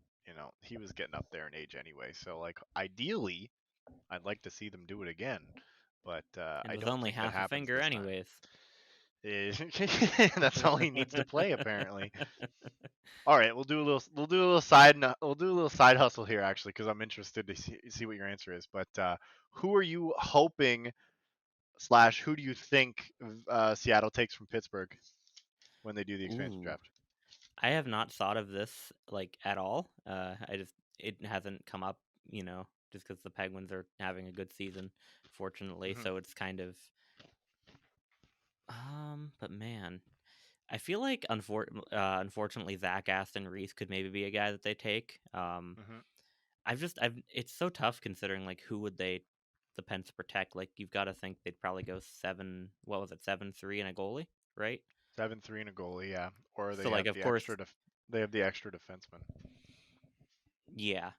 he was getting up there in age anyway. So like, ideally, I'd like to see them do it again, but It I was don't only think that half a happens finger, this time. anyways. That's all he needs to play apparently. All right, we'll do a little side hustle here actually because I'm interested to see what your answer is. But who are you hoping slash who do you think Seattle takes from Pittsburgh when they do the expansion Ooh, draft? I have not thought of this like at all. It hasn't come up, just because the Penguins are having a good season, fortunately. Hmm. So it's kind of But man, I feel like unfortunately Zach Aston Reese could maybe be a guy that they take. Hmm. I've it's so tough considering like who would the Pens protect? Like you've got to think they'd probably go seven. What was it, 7-3 and a goalie, right? 7-3 and a goalie, yeah. Or So like of course, they have the extra defenseman. yeah,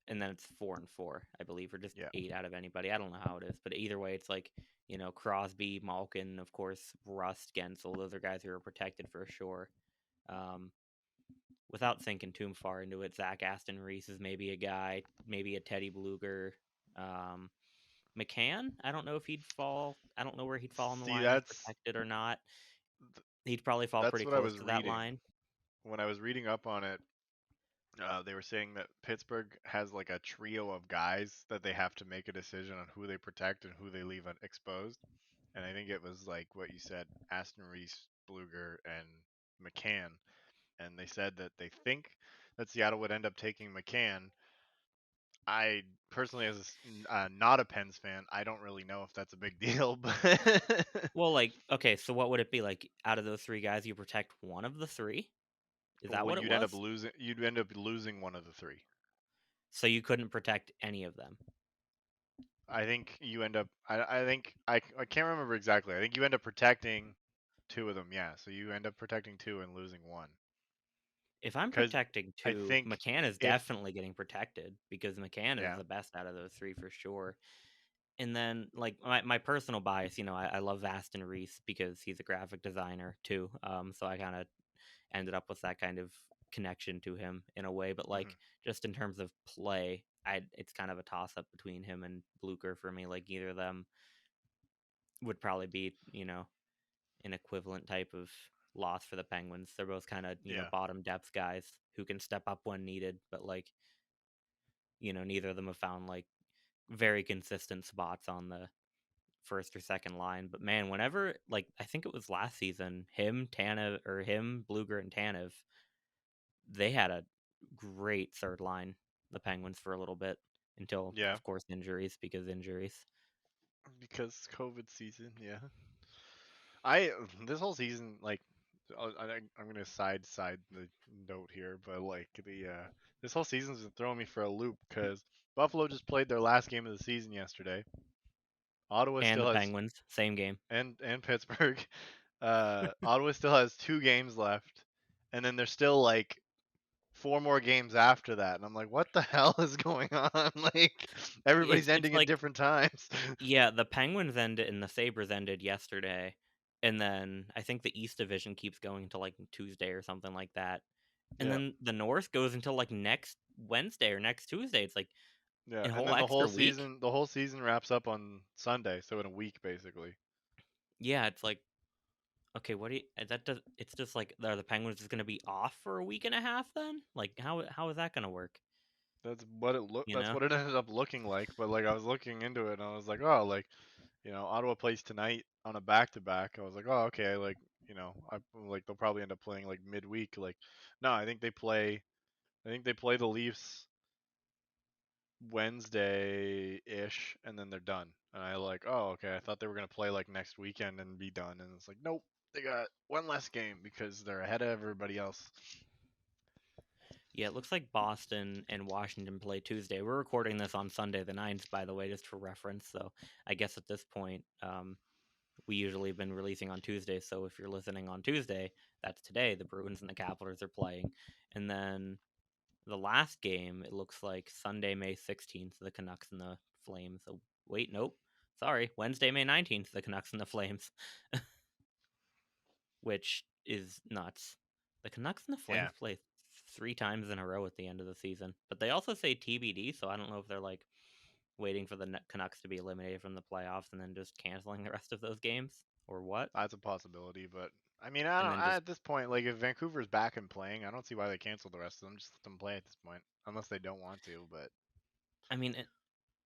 and then it's 4-4, I believe, or just Yeah. 8 out of anybody. I don't know how it is, but either way, it's like Crosby, Malkin, of course, Rust, Gensel. Those are guys who are protected for sure. Um, Without thinking too far into it, Zach Aston Reese is maybe a guy, maybe a Teddy Bluger. Um, McCann, I don't know if he'd fall. I don't know where he'd fall on the See, line as protected or not. He'd probably fall that's pretty what I close was to that reading. line. When I was reading up on it, they were saying that Pittsburgh has like a trio of guys that they have to make a decision on who they protect and who they leave exposed. And I think it was like what you said, Aston Reese, Bluger, and McCann. And they said that they think that Seattle would end up taking McCann. I personally, as not a Pens fan, I don't really know if that's a big deal, but Well, like, okay, so what would it be like? Out of those three guys, you protect one of the three. Is that well, what it was? you'd end up losing one of the three. So you couldn't protect any of them. I think you end up. I think I can't remember exactly. I think you end up protecting two of them. Yeah, so you end up protecting two and losing one. If I'm Because protecting I two, think McCann is if definitely getting protected because McCann is yeah. the best out of those three for sure. And then, like my personal bias, I love Aston Reese because he's a graphic designer too. So I kind of ended up with that kind of connection to him in a way. But Hmm. like just in terms of play, it's kind of a toss up between him and Blucher for me. Like either of them would probably be an equivalent type of loss for the Penguins. They're both kind of Yeah. bottom depth guys who can step up when needed, but like neither of them have found like very consistent spots on the first or second line. But man, whenever like I think it was last season, him, Bluger, and Tanev, they had a great third line, the Penguins, for a little bit until, Yeah. of course, injuries because injuries. Because COVID season. Yeah. I this whole season like I'm gonna side the note here, but like the this whole season's been throwing me for a loop because Buffalo just played their last game of the season yesterday, Ottawa And still the has Penguins, same game. and Pittsburgh. Ottawa still has 2 games left, and then there's still like 4 more games after that, and I'm like, what the hell is going on? Like It's everybody's it's ending at like different times. yeah, the Penguins ended and the Sabres ended yesterday, and then I think the East Division keeps going until like Tuesday or something like that, and Yeah, then the North goes until like next Wednesday or next Tuesday. It's like yeah, a and whole then the whole extra week. season, the whole season wraps up on Sunday, so in a week basically. Yeah, it's like okay, what do you that does? It's just like are the Penguins just going to be off for a week and a half then? Like how is that going to work? That's what it looked. You That's know? what it ended up looking like. But like I was looking into it, and I was like, oh, like Ottawa plays tonight on a back-to-back. I was like, oh, okay, like I like they'll probably end up playing like midweek. Like, no, I think they play. I think they play the Leafs Wednesday-ish, and then they're done. And I like, oh, okay. I thought they were gonna play like next weekend and be done, and it's like, nope, they got one less game because they're ahead of everybody else. Yeah, it looks like Boston and Washington play Tuesday. We're recording this on Sunday the 9th, by the way, just for reference. So I guess at this point, we usually have been releasing on Tuesday. So if you're listening on Tuesday, that's today. The Bruins and the Capitals are playing. And then the last game, it looks like Sunday, May 16th, the Canucks and the Flames. Oh, wait, nope. Sorry. Wednesday, May 19th, the Canucks and the Flames, which is nuts. The Canucks and the Yeah, Flames play 3 times in a row at the end of the season. But they also say TBD, so I don't know if they're like waiting for the Canucks to be eliminated from the playoffs and then just canceling the rest of those games or what. that's a possibility, but I mean, I And don't. then just At this point, like if Vancouver's back and playing, I don't see why they cancel the rest of them. Just let them play at this point, unless they don't want to. But I mean,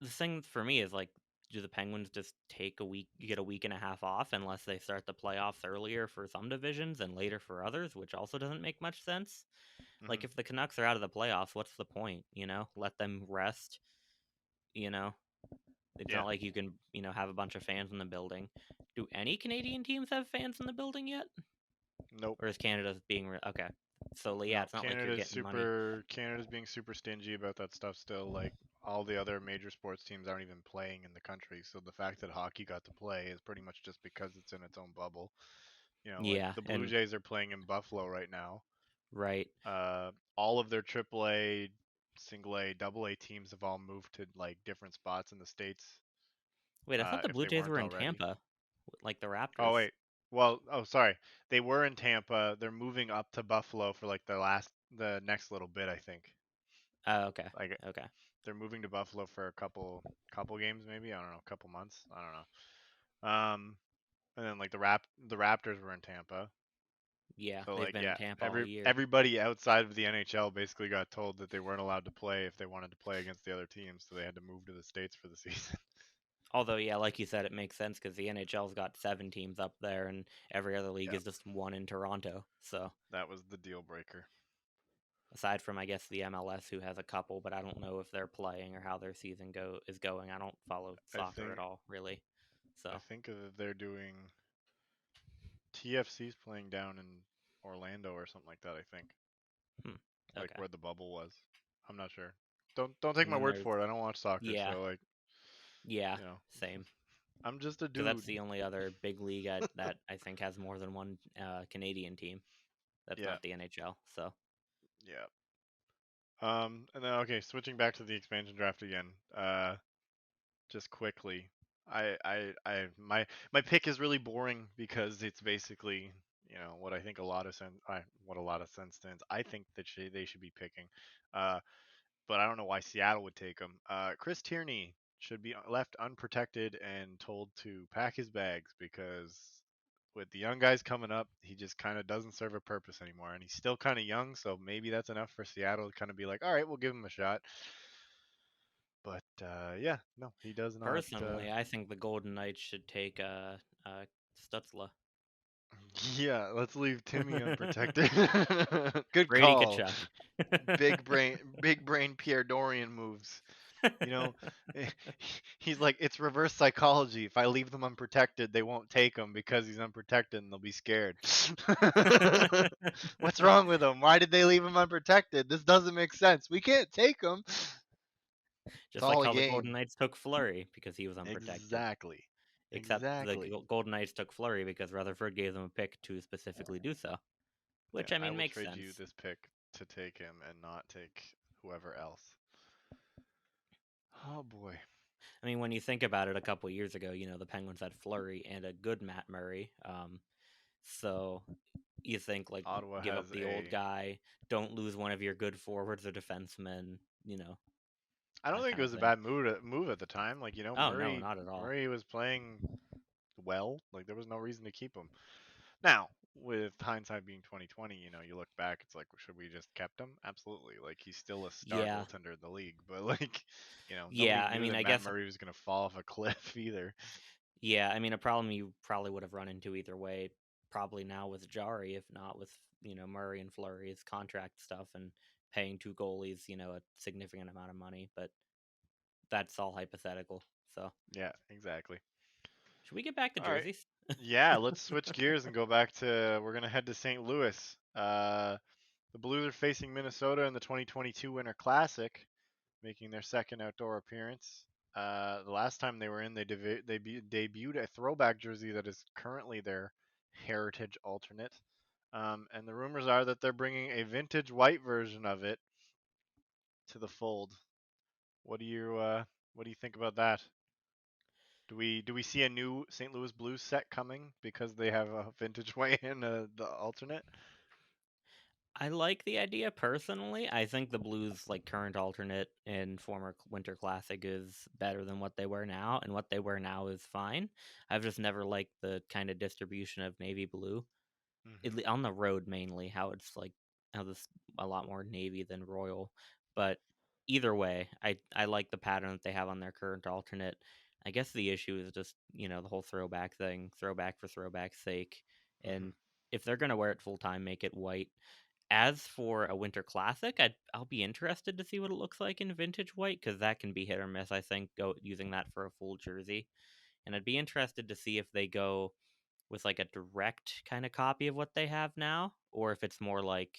the thing for me is like, do the Penguins just take a week, get a week and a half off unless they start the playoffs earlier for some divisions and later for others, which also doesn't make much sense. Like, hmm if the Canucks are out of the playoffs, what's the point? You know, let them rest. You know, it's yeah, not like you can, have a bunch of fans in the building. Do any Canadian teams have fans in the building yet? nope. Or is Canada being okay? So yeah, No, it's not like you're getting money. Canada's being super stingy about that stuff still. Like all the other major sports teams aren't even playing in the country, so the fact that hockey got to play is pretty much just because it's in its own bubble. Like Yeah, the Blue and Jays are playing in Buffalo right now. right. All of their AAA, single A, double A teams have all moved to like different spots in the states. Wait, I thought the If Blue they Jays weren't were in already. Tampa, like the Oh Raptors. wait. Well, oh sorry. They were in Tampa. They're moving up to Buffalo for like the next little bit, I think. Oh, okay, Like okay. they're moving to Buffalo for a couple games maybe. I don't know, a couple months. I don't know. And then like the Raptors were in Tampa. Yeah, So they've like been in yeah, Tampa all year. everybody outside of the NHL basically got told that they weren't allowed to play if they wanted to play against the other teams, so they had to move to the states for the season. Although, yeah, like you said, it makes sense because the NHL's got 7 teams up there, and every other league Yeah, is just one in Toronto. So, that was the deal breaker. aside from, I guess, the MLS, who has a couple, but I don't know if they're playing or how their season is going. I don't follow I soccer at think all, really. I So, think they're doing TFC's playing down in Orlando or something like that, I think. hmm, Like okay. where the bubble was. I'm not sure. Don't take And my then word there's for it. I don't watch soccer, yeah, so like, yeah, you know, same. I'm just a Because dude. that's the only other big league that I think has more than one Canadian team. That's Yeah, not the NHL. So, yeah. And then okay, switching back to the expansion draft again. Just quickly, my pick is really boring because it's basically what I think a lot of what a lot of sense stands. I think that they should be picking, uh, but I don't know why Seattle would take him. Chris Tierney should be left unprotected and told to pack his bags because with the young guys coming up, he just kind of doesn't serve a purpose anymore, and he's still kind of young, so maybe that's enough for Seattle to kind of be like, all right, we'll give him a shot. But yeah, no, he does not. personally, I think the Golden Knights should take Stutzla. Yeah, let's leave Timmy unprotected. Good Brady call. Kachuk. Big brain Pierre Dorian moves. You know, he's like, it's reverse psychology. If I leave them unprotected, they won't take him because he's unprotected and they'll be scared. What's wrong with him? Why did they leave him unprotected? This doesn't make sense. We can't take him. It's Just like all a how the Golden game. Knights took Flurry because he was unprotected. Exactly. except the Exactly. Golden Knights took Flurry because Rutherford gave them a pick to specifically do so, Yeah, which I I mean will makes trade you sense. this pick to take him and not take whoever else. Oh boy. I mean, when you think about it, a couple years ago, the Penguins had Flurry and a good Matt Murray. So you think like Ottawa give up has the old a. guy, don't lose one of your good forwards or defensemen, I don't that think it kind of was a thing. bad move at the time. Like Oh no, not at all. Murray was playing well. Like there was no reason to keep him. Now, with hindsight being 2020, you look back, it's like, should we just kept him? Absolutely. Like he's still a star Yeah, goaltender in the league, but like, nobody yeah. I knew mean, that I Matt guess Murray was gonna fall off a cliff either. yeah. I mean, a problem you probably would have run into either way. Probably now with Jari, if not with Murray and Fleury's contract stuff and paying two goalies, a significant amount of money. But that's all hypothetical. So Yeah, exactly. should we get back to All right. jerseys? Yeah, let's switch gears and go back to. We're gonna head to St. Louis. The Blues are facing Minnesota in the 2022 Winter Classic, making their second outdoor appearance. The last time they were in, they debuted a throwback jersey that is currently their heritage alternate. And the rumors are that they're bringing a vintage white version of it to the fold. What do you think about that? Do we see a new St. Louis Blues set coming because they have a vintage white and the alternate? I like the idea personally. I think the Blues like current alternate and former Winter Classic is better than what they wear now, and what they wear now is fine. I've just never liked the kind of distribution of navy blue. Hmm. On the road mainly, how it's like how this a lot more navy than royal. But either way, I like the pattern that they have on their current alternate. I guess the issue is just the whole throwback thing, throwback for throwback's sake, Hmm. and if they're gonna wear it full time, make it white. As for a winter classic, I'll be interested to see what it looks like in vintage white because that can be hit or miss. I think go using that for a full jersey, and I'd be interested to see if they go with like a direct kind of copy of what they have now, or if it's more like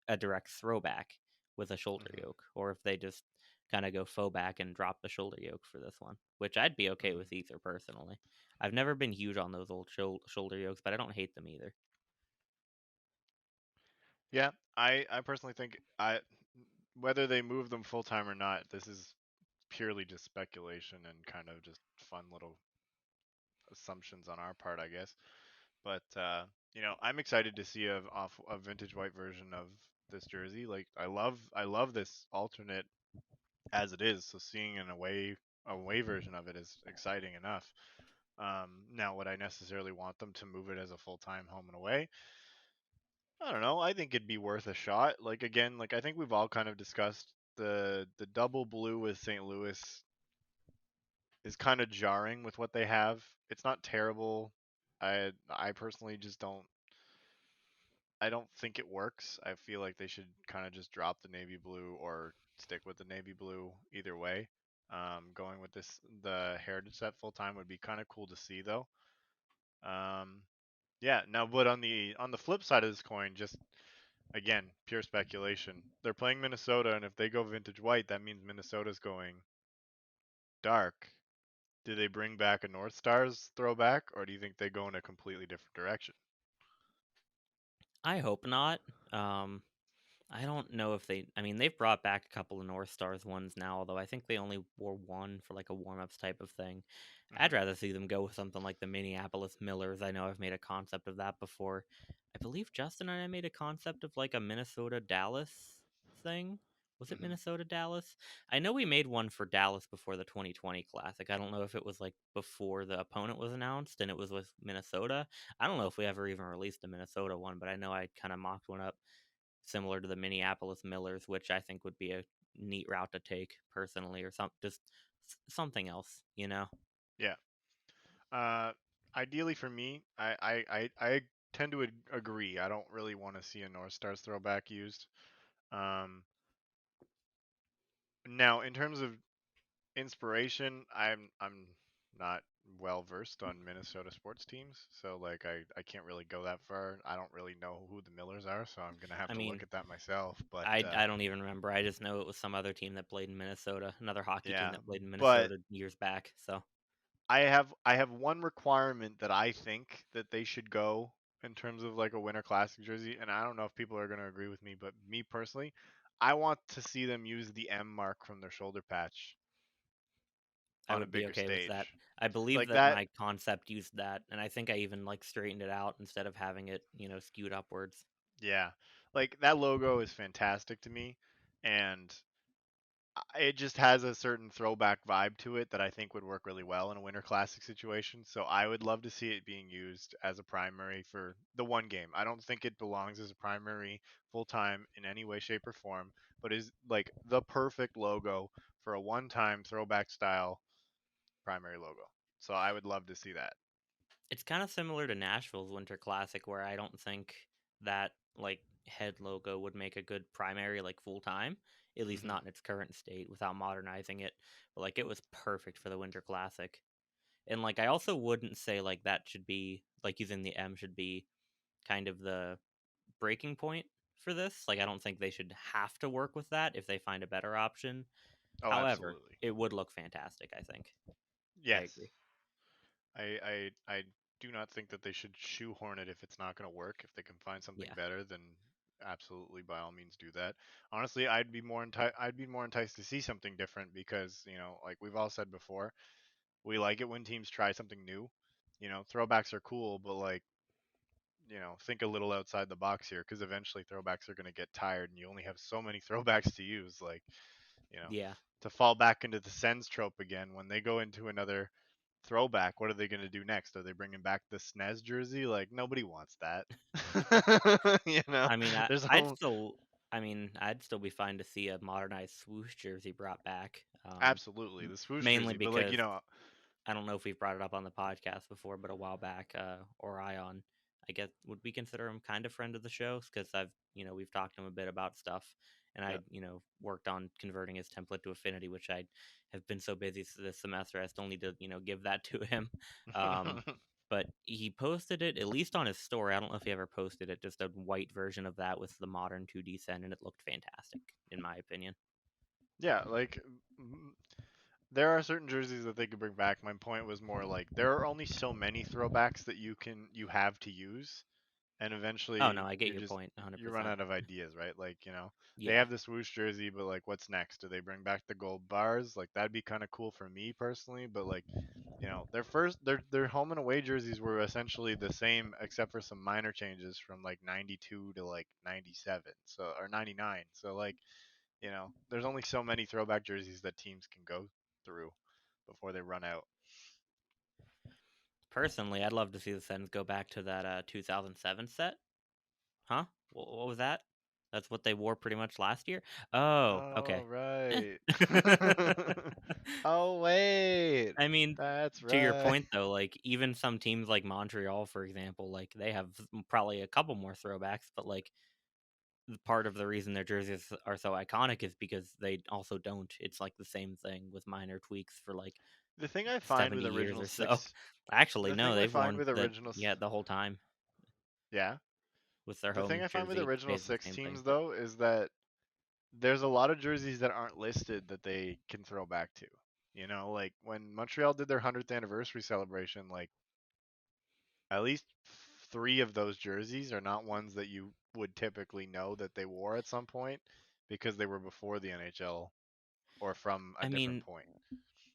a direct throwback with a shoulder Hmm. yoke, or if they just kind of go faux back and drop the shoulder yoke for this one, which I'd be okay Hmm. with either personally. I've never been huge on those old shoulder yokes, but I don't hate them either. Yeah, I personally think I whether they move them full time or not, this is purely just speculation and kind of just fun little assumptions on our part, I guess. But I'm excited to see a vintage white version of this jersey. Like I love this alternate as it is. So seeing an away version of it is exciting enough. Now, would I necessarily want them to move it as a full time home and away? I don't know. I think it'd be worth a shot. Like again, like I think we've all kind of discussed the double blue with St. Louis is kind of jarring with what they have. It's not terrible. I personally just don't think it works. I feel like they should kind of just drop the navy blue or stick with the navy blue either way. Going with the heritage set full time would be kind of cool to see though. Um, yeah. Now, but on the flip side of this coin, just again, pure speculation. They're playing Minnesota, and if they go vintage white, that means Minnesota's going dark. Do they bring back a North Stars throwback, or do you think they go in a completely different direction? I hope not. Um, I don't know if they. I mean, they've brought back a couple of North Stars ones now, although I think they only wore one for like a warm ups type of thing. I'd Hmm. rather see them go with something like the Minneapolis Millers. I know I've made a concept of that before. I believe Justin and I made a concept of like a Minnesota Dallas thing. Was it Hmm. Minnesota Dallas? I know we made one for Dallas before the 2020 Classic. I don't know if it was like before the opponent was announced and it was with Minnesota. I don't know if we ever even released a Minnesota one, but I know I kind of mocked one up similar to the Minneapolis Millers, which I think would be a neat route to take personally, or just something else, Yeah. Uh, Ideally for me, I tend to agree. I don't really want to see a North Stars throwback used. Um, Now, in terms of inspiration, I'm not well versed on Minnesota sports teams, so like I can't really go that far. I don't really know who the Millers are, so I'm gonna have I to look mean, at that myself. But I don't even remember. I just know it was some other team that played in Minnesota, another hockey team yeah, that played in but Minnesota years back. So I have one requirement that I think that they should go in terms of like a Winter Classic jersey, and I don't know if people are going to agree with me, but me personally, I want to see them use the M mark from their shoulder patch I on a would be bigger okay with that. stage. I believe Like that that, my concept used that, and I think I even like straightened it out instead of having it, skewed upwards. yeah. Like that logo is fantastic to me, and it just has a certain throwback vibe to it that I think would work really well in a Winter Classic situation. So I would love to see it being used as a primary for the one game. I don't think it belongs as a primary full time in any way, shape, or form, but is like the perfect logo for a one time throwback style primary logo. So I would love to see that. It's kind of similar to Nashville's Winter Classic, where I don't think that like head logo would make a good primary like full time, at least Hmm. not in its current state without modernizing it. But like it was perfect for the Winter Classic. And like I also wouldn't say like that should be like using the M should be kind of the breaking point for this. Like I don't think they should have to work with that if they find a better option. Oh, However, absolutely. it would look fantastic, I think. I Yes. agree. I do not think that they should shoehorn it if it's not going to work. If they can find something Yeah. better, then absolutely by all means do that. Honestly, I'd be more enticed to see something different because, like we've all said before, we like it when teams try something new. Throwbacks are cool, but like, think a little outside the box here because eventually throwbacks are going to get tired and you only have so many throwbacks to use. Like, you know, Yeah. to fall back into the Sens trope again when they go into another throwback. What are they going to do next? Are they bringing back the SNES jersey? Like nobody wants that. I mean, There's only, I'd still be fine to see a modernized swoosh jersey brought back. absolutely the swoosh Mainly jersey, but like because I don't know if we've brought it up on the podcast before, but a while back, Orion, I guess, would we consider him kind of friend of the show? Because we've talked to him a bit about stuff, and yeah. worked on converting his template to Affinity, which I have been so busy this semester, I still need to, give that to him. Um, but he posted it at least on his story. I don't know if he ever posted it, just a white version of that with the modern 2D send, and it looked fantastic, in my opinion. Yeah, like there are certain jerseys that they could bring back. My point was more like there are only so many throwbacks that you have to use, and Oh no, eventually I get your point, you run 100%. out of ideas, right? Like, they Yeah. have the swoosh jersey, but like what's next? Do they bring back the gold bars? Like that'd be kind of cool for me personally, but like, their home and away jerseys were essentially the same except for some minor changes from like 92 to like 97. So or 99. So like, there's only so many throwback jerseys that teams can go through before they run out. Personally, I'd love to see the Sens go back to that 2007 set. Huh? What was that? That's what they wore pretty much last year? Oh, Oh, okay. right. Oh, wait. I mean, That's to your right. point though, like even some teams like Montreal, for example, like they have probably a couple more throwbacks, but like part of the reason their jerseys are so iconic is because they also don't. It's like the same thing with minor tweaks for like The thing I find 70 with years original or so. six, Actually, the no, thing I they've find worn with the original, yeah, the whole time yeah, with their the thing home I find with jersey, original basically the six same thing. teams though is that there's a lot of jerseys that aren't listed that they can throw back to. Like when Montreal did their 100th anniversary celebration, like at least three of those jerseys are not ones that you would typically know that they wore at some point because they were before the NHL or from a I different mean, point.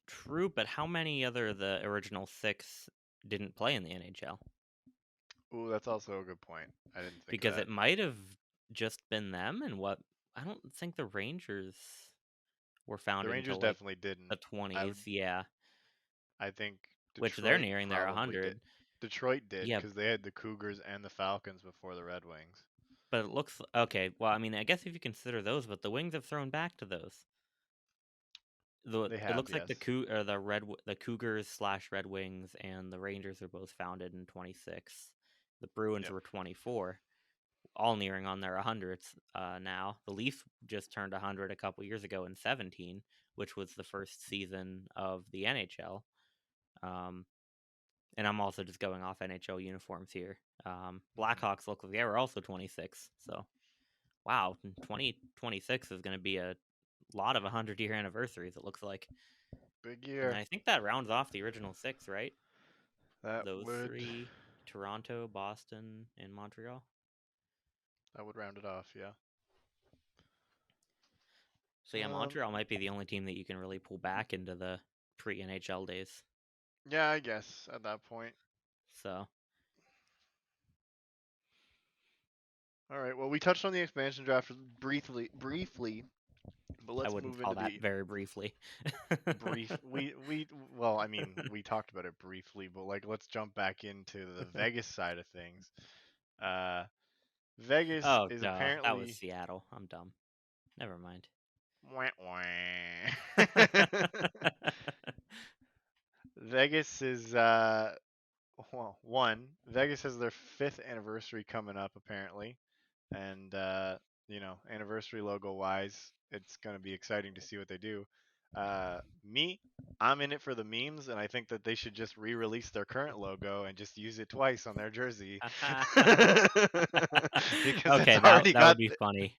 true, but how many other of the original six didn't play in the NHL? Ooh, that's also a good point. I didn't think of Because that. it might have just been them, and what I don't think the Rangers were The founded Rangers until like definitely didn't. the I would 20s, yeah, I think which they're Detroit nearing their probably did. 100. Detroit did Yeah, because they had the Cougars and the Falcons before the Red Wings. but it looks okay. Well, I mean, I guess if you consider those, but the Wings have thrown back to those. They It have, looks like yes. the Cougars slash Red Wings and the Rangers are both founded in 26. The Bruins Yep. were 24, all nearing on their 100th now. The Leafs just turned 100 a couple years ago in 17, which was the first season of the NHL. Um, and I'm also just going off NHL uniforms here. Hmm. Blackhawks look like they were also 26. So, wow, 2026 is going to be a lot of 100-year anniversaries, it looks like. Big And year. I think that rounds off the original six, right? That Those would three: Toronto, Boston, and Montreal. that would round it off. Yeah. So yeah, Um. Montreal might be the only team that you can really pull back into the pre NHL days. Yeah, I guess at that point. So All right. Well, we touched on the expansion draft briefly, but I let's wouldn't move call into that the very briefly. brief. Well, I mean, we talked about it briefly, but like, let's jump back into the Vegas side of things. Uh, Vegas Oh, is duh. That was apparently. Seattle. I'm dumb. Never mind. Wah, wah. Vegas is well, one. Vegas has their fifth anniversary coming up apparently, and anniversary logo wise, it's gonna be exciting to see what they do. Me, I'm in it for the memes, and I think that they should just re-release their current logo and just use it twice on their jersey because Okay, it's that already that would got be funny.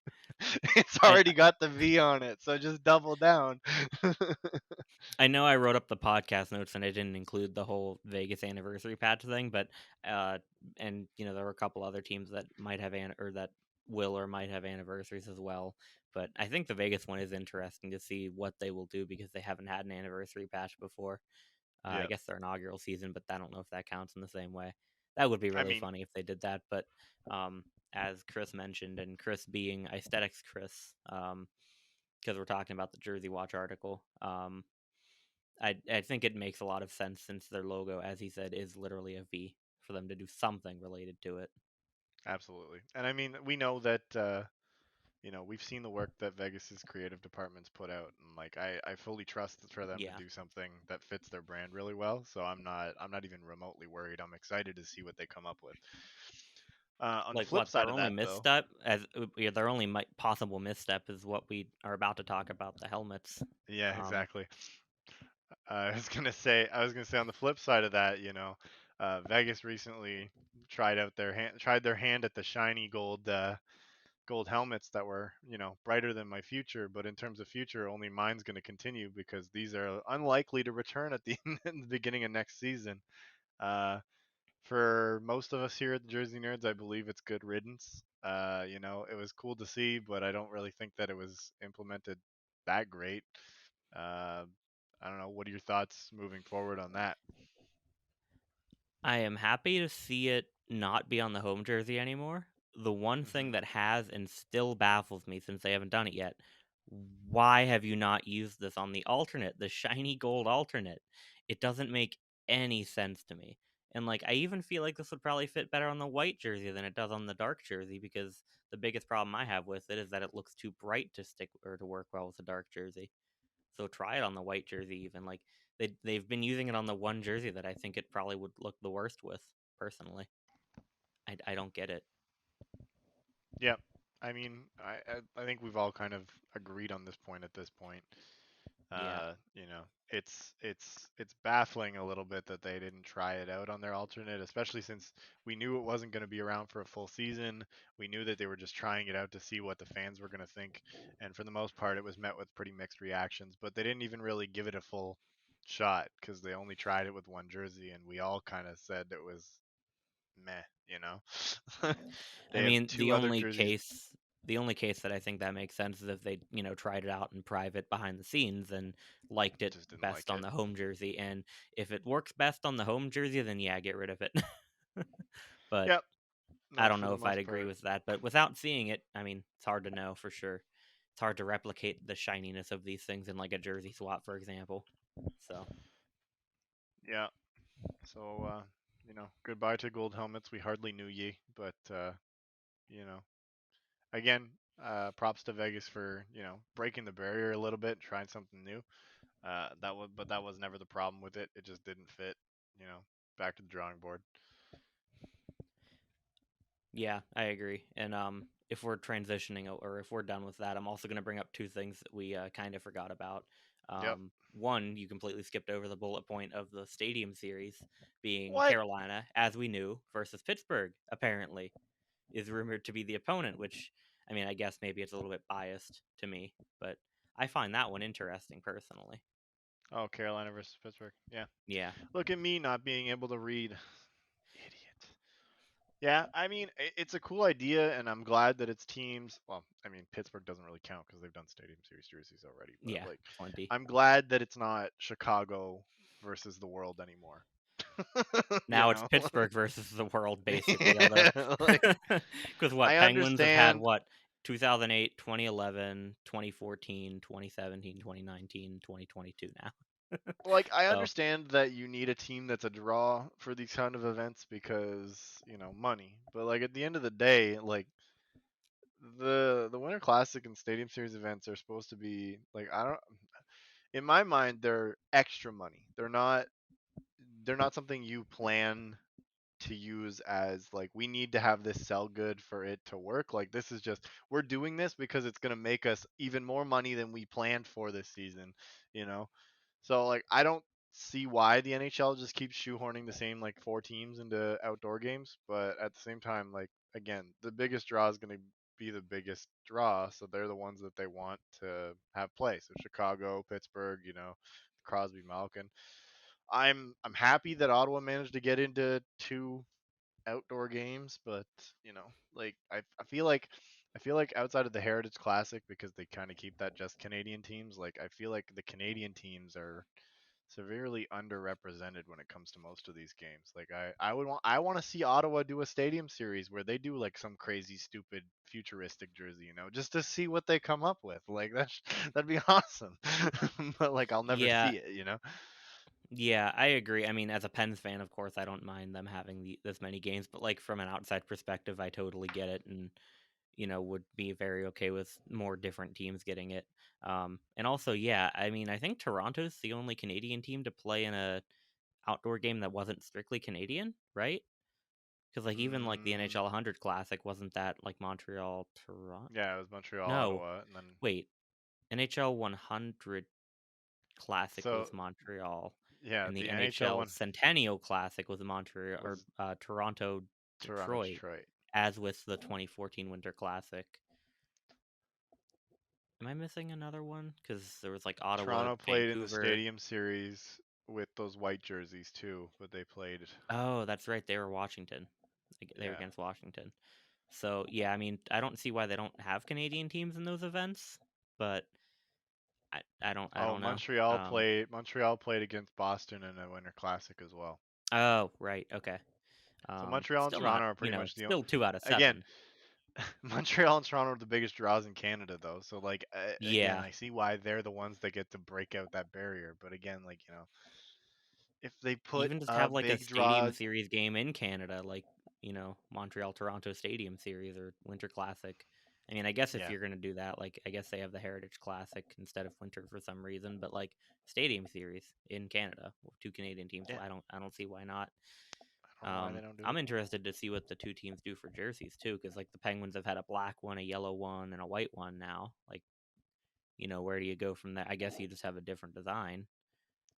it's I already got the V on it, so just double down. I know I wrote up the podcast notes and I didn't include the whole Vegas anniversary patch thing, but uh, and there were a couple other teams that might have or that will or might have anniversaries as well. But I think the Vegas one is interesting to see what they will do because they haven't had an anniversary patch before. I Yeah, guess their inaugural season, but I don't know if that counts in the same way. That would be I really mean, funny if they did that. But um, as Chris mentioned, and Chris being aesthetics Chris, because we're talking about the Jersey Watch article, I think it makes a lot of sense since their logo, as he said, is literally a V for them to do something related to it. absolutely. And I mean, we know that we've seen the work that Vegas's creative departments put out, and like I fully trust for them to Yeah. do something that fits their brand really well. So I'm not even remotely worried. I'm excited to see what they come up with. On the Like flip what side their of only that, though, misstep as yeah, their only possible misstep is what we are about to talk about, the helmets. yeah, Um, exactly. I was gonna say on the flip side of that, Vegas recently tried their hand at the shiny gold helmets that were, brighter than my future. But in terms of future, only mine's going to continue because these are unlikely to return at the in the beginning of next season. Uh, for most of us here at the Jersey Nerds, I believe it's good riddance. It was cool to see, but I don't really think that it was implemented that great. Uh, I don't know. What are your thoughts moving forward on that? I am happy to see it not be on the home jersey anymore. The one thing Hmm. that has and still baffles me since they haven't done it yet, why have you not used this on the alternate, the shiny gold alternate? It doesn't make any sense to me. And like I even feel like this would probably fit better on the white jersey than it does on the dark jersey because the biggest problem I have with it is that it looks too bright to stick or to work well with a dark jersey. So try it on the white jersey even. Like they've been using it on the one jersey that I think it probably would look the worst with, personally. I don't get it. Yeah. I mean, I think we've all kind of agreed on this point at this point. Yeah. It's baffling a little bit that they didn't try it out on their alternate, especially since we knew it wasn't going to be around for a full season. We knew that they were just trying it out to see what the fans were going to think, and for the most part, it was met with pretty mixed reactions. But they didn't even really give it a full shot because they only tried it with one jersey, and we all kind of said it was meh. You know, I they have mean, two other jerseys. the only case that I think that makes sense is if they, tried it out in private behind the scenes and liked it Just didn't best like on it. the home jersey. And if it works best on the home jersey, then yeah, get rid of it. But Yep. I No, don't for know the if I'd most agree part. with that. But without seeing it, I mean, it's hard to know for sure. It's hard to replicate the shininess of these things in like a jersey swap, for example. So Yeah. So, goodbye to gold helmets. We hardly knew ye, but you know, again, props to Vegas for breaking the barrier a little bit, trying something new. But that was never the problem with it. It just didn't fit. You know, back to the drawing board. yeah, I agree. And if we're transitioning or if we're done with that, I'm also going to bring up two things that we kind of forgot about. Yep. One, you completely skipped over the bullet point of the Stadium Series being What? Carolina, as we knew, versus Pittsburgh. Apparently, is rumored to be the opponent. Which, I mean, I guess maybe it's a little bit biased to me, but I find that one interesting personally. Oh, Carolina versus Pittsburgh. Yeah. Yeah, Look at me not being able to read. Idiot. Yeah, I mean, it's a cool idea, and I'm glad that it's teams. Well, I mean, Pittsburgh doesn't really count because they've done Stadium Series jerseys already. But yeah, like, plenty. I'm glad that it's not Chicago versus the world anymore. you Now it's know, Pittsburgh versus the world, basically. Although, yeah, like because what I Penguins have had understand. what 2008, 2011, 2014, 2017, 2019, 2022 now. Like I So understand that you need a team that's a draw for these kind of events because money. But like at the end of the day, like the Winter Classic and Stadium Series events are supposed to be like I don't in my mind they're extra money. They're not something you plan to use as like we need to have this sell good for it to work. Like this is just we're doing this because it's going to make us even more money than we planned for this season, you know. So like I don't see why the NHL just keeps shoehorning the same like four teams into outdoor games, but at the same time like again, the biggest draw is going to be the biggest draw, so they're the ones that they want to have play. So Chicago, Pittsburgh, Crosby, Malkin. I'm happy that Ottawa managed to get into two outdoor games, but like I feel like outside of the Heritage Classic because they kind of keep that just Canadian teams. Like I feel like the Canadian teams are severely underrepresented when it comes to most of these games. Like I want to see Ottawa do a stadium series where they do like some crazy stupid futuristic jersey, just to see what they come up with. Like that'd be awesome. But like I'll never yeah, see it. yeah, I agree. I mean, as a Pens fan, of course, I don't mind them having this many games, but like from an outside perspective, I totally get it, and would be very okay with more different teams getting it. And also, yeah, I mean, I think Toronto's the only Canadian team to play in a outdoor game that wasn't strictly Canadian, right? Because like even like the Mm, NHL 100 Classic wasn't that like Montreal, Toronto? yeah, it was Montreal, No, Ottawa, and then wait, NHL 100 Classic so was Montreal, yeah, and the the NHL NHL one, Centennial Classic was Montreal or was Toronto, Toronto, Detroit, Detroit. as with the 2014 Winter Classic. Am I missing another one? Because there was like Ottawa, Toronto played in the Vancouver. Stadium Series with those white jerseys too, but they played. Oh, that's right. They were Washington. They were Yeah. against Washington. So yeah, I mean, I don't see why they don't have Canadian teams in those events, but I Oh, don't know. Montreal played against Boston in a Winter Classic as well. Oh, right. Okay. So Montreal and Still not. Toronto are pretty much Still 2 out of again. 7. Montreal and Toronto are the biggest draws in Canada though. So like again, Yeah. I see why they're the ones that get to break out that barrier. But again, like if they put Even just a have like a big Stadium draw, Series game in Canada, like Montreal Toronto Stadium Series or Winter Classic. I mean, I guess if yeah, you're gonna do that, like I guess they have the Heritage Classic instead of Winter for some reason, but like Stadium Series in Canada with two Canadian teams, yeah, I don't see why not. I don't know why they don't do I'm it. interested to see what the two teams do for jerseys too, because like the Penguins have had a black one, a yellow one, and a white one now. Like, where do you go from there? I guess you just have a different design.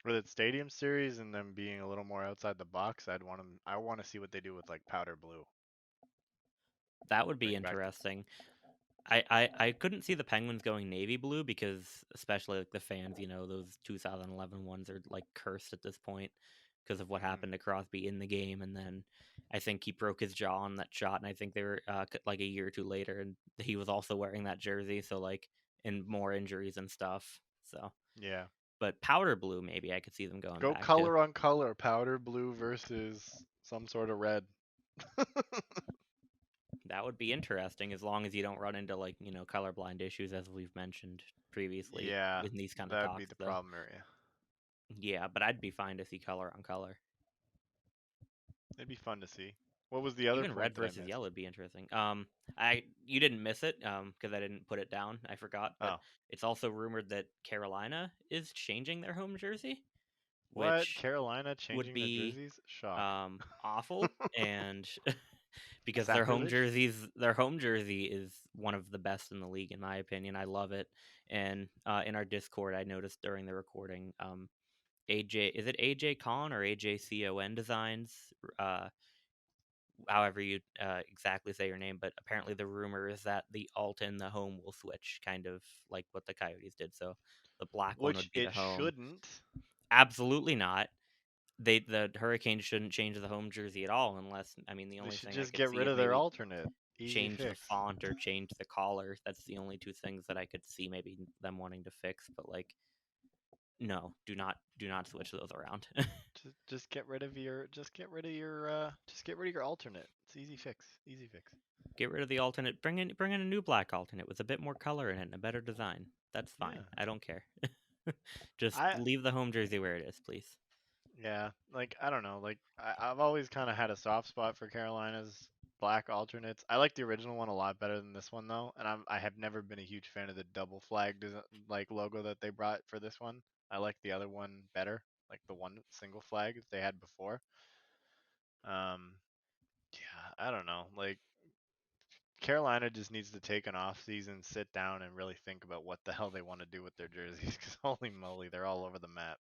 With its Stadium Series and them being a little more outside the box, I want to see what they do with like powder blue. That would be Bring back the interesting. I couldn't see the Penguins going navy blue because especially like the fans, those 2011 ones are like cursed at this point because of what hmm happened to Crosby in the game, and then I think he broke his jaw on that shot, and I think they were like a year or two later, and he was also wearing that jersey, so like and more injuries and stuff. So, yeah. but powder blue, maybe I could see them going Go back to. color on color, powder blue versus some sort of red. That would be interesting as long as you don't run into like colorblind issues as we've mentioned previously Yeah, in these kind of that'd be talks, the though. problem area. Yeah, but I'd be fine to see color on color. It'd be fun to see. What was the other Even point red that I versus missed? yellow would be interesting. I you didn't miss it because I didn't put it down. I forgot, but Oh, it's also rumored that Carolina is changing their home jersey, what? which Carolina would changing their be jerseys? Shock. awful, and because Sacrilege? their home jersey is one of the best in the league in my opinion. I love it, and in our Discord, I noticed during the recording, AJ, is it AJ Con or AJCON Designs? Uh, However you exactly say your name, but apparently the rumor is that the alt and the home will switch, kind of like what the Coyotes did. So the black one which would be the it home. shouldn't. Absolutely not. The Hurricanes shouldn't change the home jersey at all, unless I mean the They only should thing I just could get see rid is of their maybe alternate. Easy change the fix. font or change the collar. That's the only two things that I could see maybe them wanting to fix. But like, no, do not switch those around. Just get rid of your just get rid of your alternate. It's easy fix. Easy fix. Get rid of the alternate. Bring in a new black alternate with a bit more color in it and a better design. That's fine. Yeah. I don't care. Just I leave the home jersey where it is, please. Yeah, like I don't know, like I've always kind of had a soft spot for Carolina's black alternates. I like the original one a lot better than this one though, and I have never been a huge fan of the double flag like logo that they brought for this one. I like the other one better, like the one single flag that they had before. Um, yeah, I don't know, like Carolina just needs to take an off season, sit down, and really think about what the hell they want to do with their jerseys. Because holy moly, they're all over the map.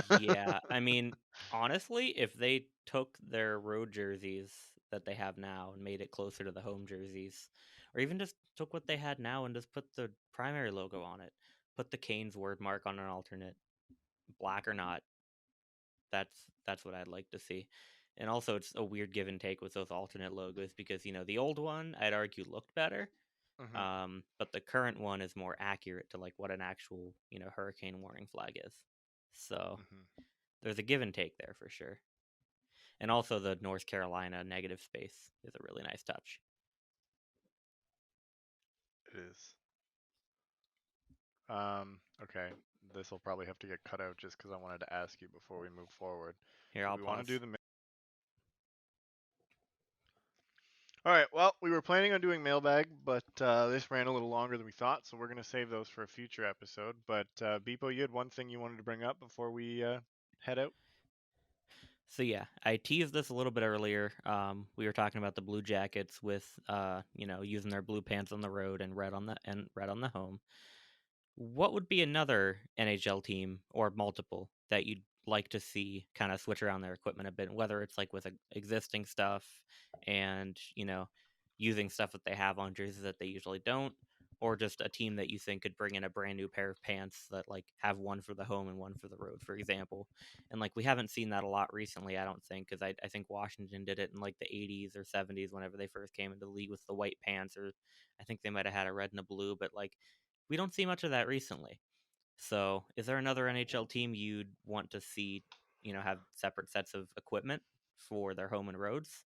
Yeah, I mean, honestly, if they took their road jerseys that they have now and made it closer to the home jerseys, or even just took what they had now and just put the primary logo on it, put the Canes word mark on an alternate, black or not, that's what I'd like to see. And also, it's a weird give and take with those alternate logos because the old one I'd argue looked better, hmm but the current one is more accurate to like what an actual hurricane warning flag is. So hmm there's a give and take there for sure. And also the North Carolina negative space is a really nice touch. It is. Okay. This will probably have to get cut out just because I wanted to ask you before we move forward. Here, Do I'll we want to do pause. the All right, well, we were planning on doing mailbag, but this ran a little longer than we thought, so we're going to save those for a future episode. But Bpoe, you had one thing you wanted to bring up before we head out? So yeah, I teased this a little bit earlier. We were talking about the Blue Jackets with using their blue pants on the road and red on the home. What would be another NHL team or multiple that you'd like to see kind of switch around their equipment a bit, whether it's like with existing stuff and, using stuff that they have on jerseys that they usually don't, or just a team that you think could bring in a brand new pair of pants that like have one for the home and one for the road, for example. And like we haven't seen that a lot recently, I don't think, because I think Washington did it in like the 80s or 70s whenever they first came into the league with the white pants, or I think they might have had a red and a blue, but like we don't see much of that recently. So, is there another NHL team you'd want to see, have separate sets of equipment for their home and roads?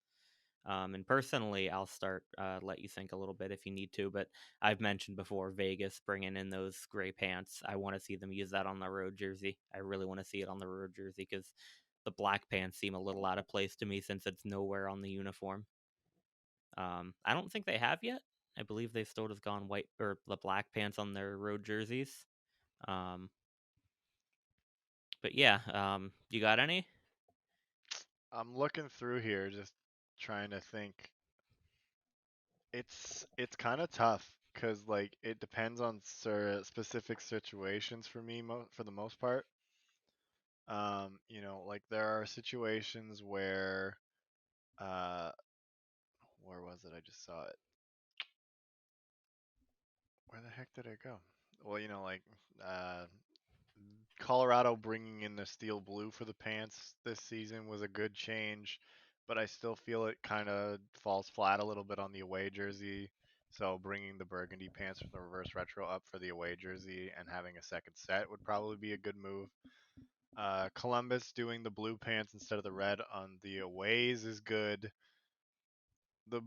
And personally, I'll start, let you think a little bit if you need to, but I've mentioned before Vegas bringing in those gray pants. I want to see them use that on the road jersey. I really want to see it on the road jersey because the black pants seem a little out of place to me since it's nowhere on the uniform. I don't think they have yet. I believe they've still just gone white or the black pants on their road jerseys. Um, but yeah, you got any? I'm looking through here, just trying to think. It's kind of tough because like it depends on specific situations for me for the most part. Like there are situations uh, where was it? I just saw it. Where the heck did it go? Well, like uh, Colorado bringing in the steel blue for the pants this season was a good change, but I still feel it kind of falls flat a little bit on the away jersey. So bringing the burgundy pants from the reverse retro up for the away jersey and having a second set would probably be a good move. Columbus doing the blue pants instead of the red on the aways is good. the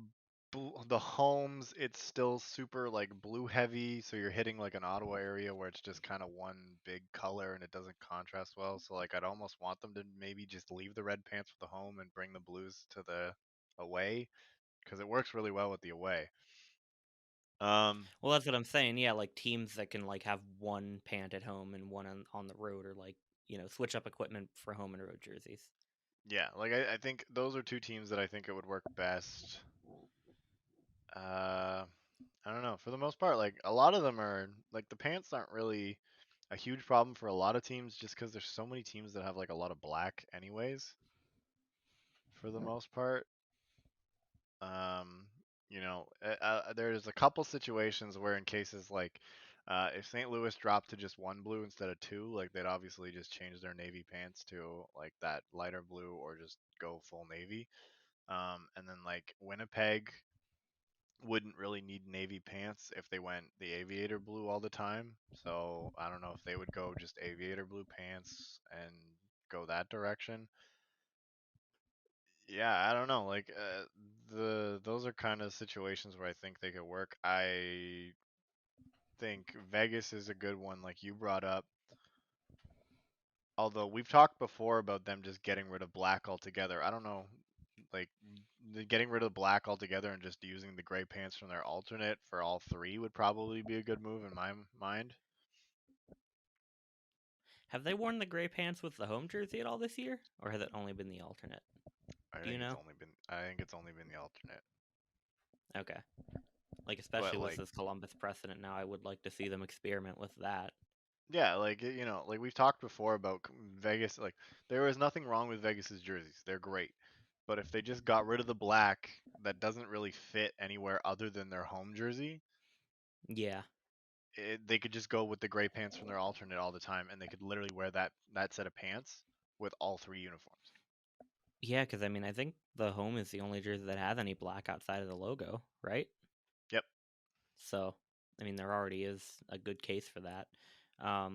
the homes, it's still super like blue heavy, so you're hitting like an Ottawa area where it's just kind of one big color and it doesn't contrast well. So like I'd almost want them to maybe just leave the red pants with the home and bring the blues to the away because it works really well with the away. Um, Well, that's what I'm saying. Yeah, like teams that can like have one pant at home and one on the road, or like switch up equipment for home and road jerseys. yeah, like I think those are two teams that I think it would work best. Uh, I don't know. For the most part, like a lot of them are like the pants aren't really a huge problem for a lot of teams just because there's so many teams that have like a lot of black anyways for the most part. Um, there's a couple situations where in cases like If St. Louis dropped to just one blue instead of two, like they'd obviously just change their navy pants to like that lighter blue or just go full navy. And then like Winnipeg wouldn't really need navy pants if they went the aviator blue all the time. So I don't know if they would go just aviator blue pants and go that direction. Yeah, I don't know. Like the those are kind of situations where I think they could work. I think Vegas is a good one, like you brought up. Although we've talked before about them just getting rid of black altogether. I don't know, like getting rid of black altogether and just using the gray pants from their alternate for all three would probably be a good move in my mind. Have they worn the gray pants with the home jersey at all this year, or has it only been the alternate? Do you know? I think it's only been the alternate. Okay. Like, But especially with like this Columbus precedent now, I would like to see them experiment with that. yeah, like you know, like we've talked before about Vegas. Like there is nothing wrong with Vegas's jerseys; they're great. But if they just got rid of the black, that doesn't really fit anywhere other than their home jersey. Yeah. They could just go with the gray pants from their alternate all the time, and they could literally wear that set of pants with all three uniforms. Yeah, because I mean, I think the home is the only jersey that has any black outside of the logo, right? Yep. So, I mean, there already is a good case for that. A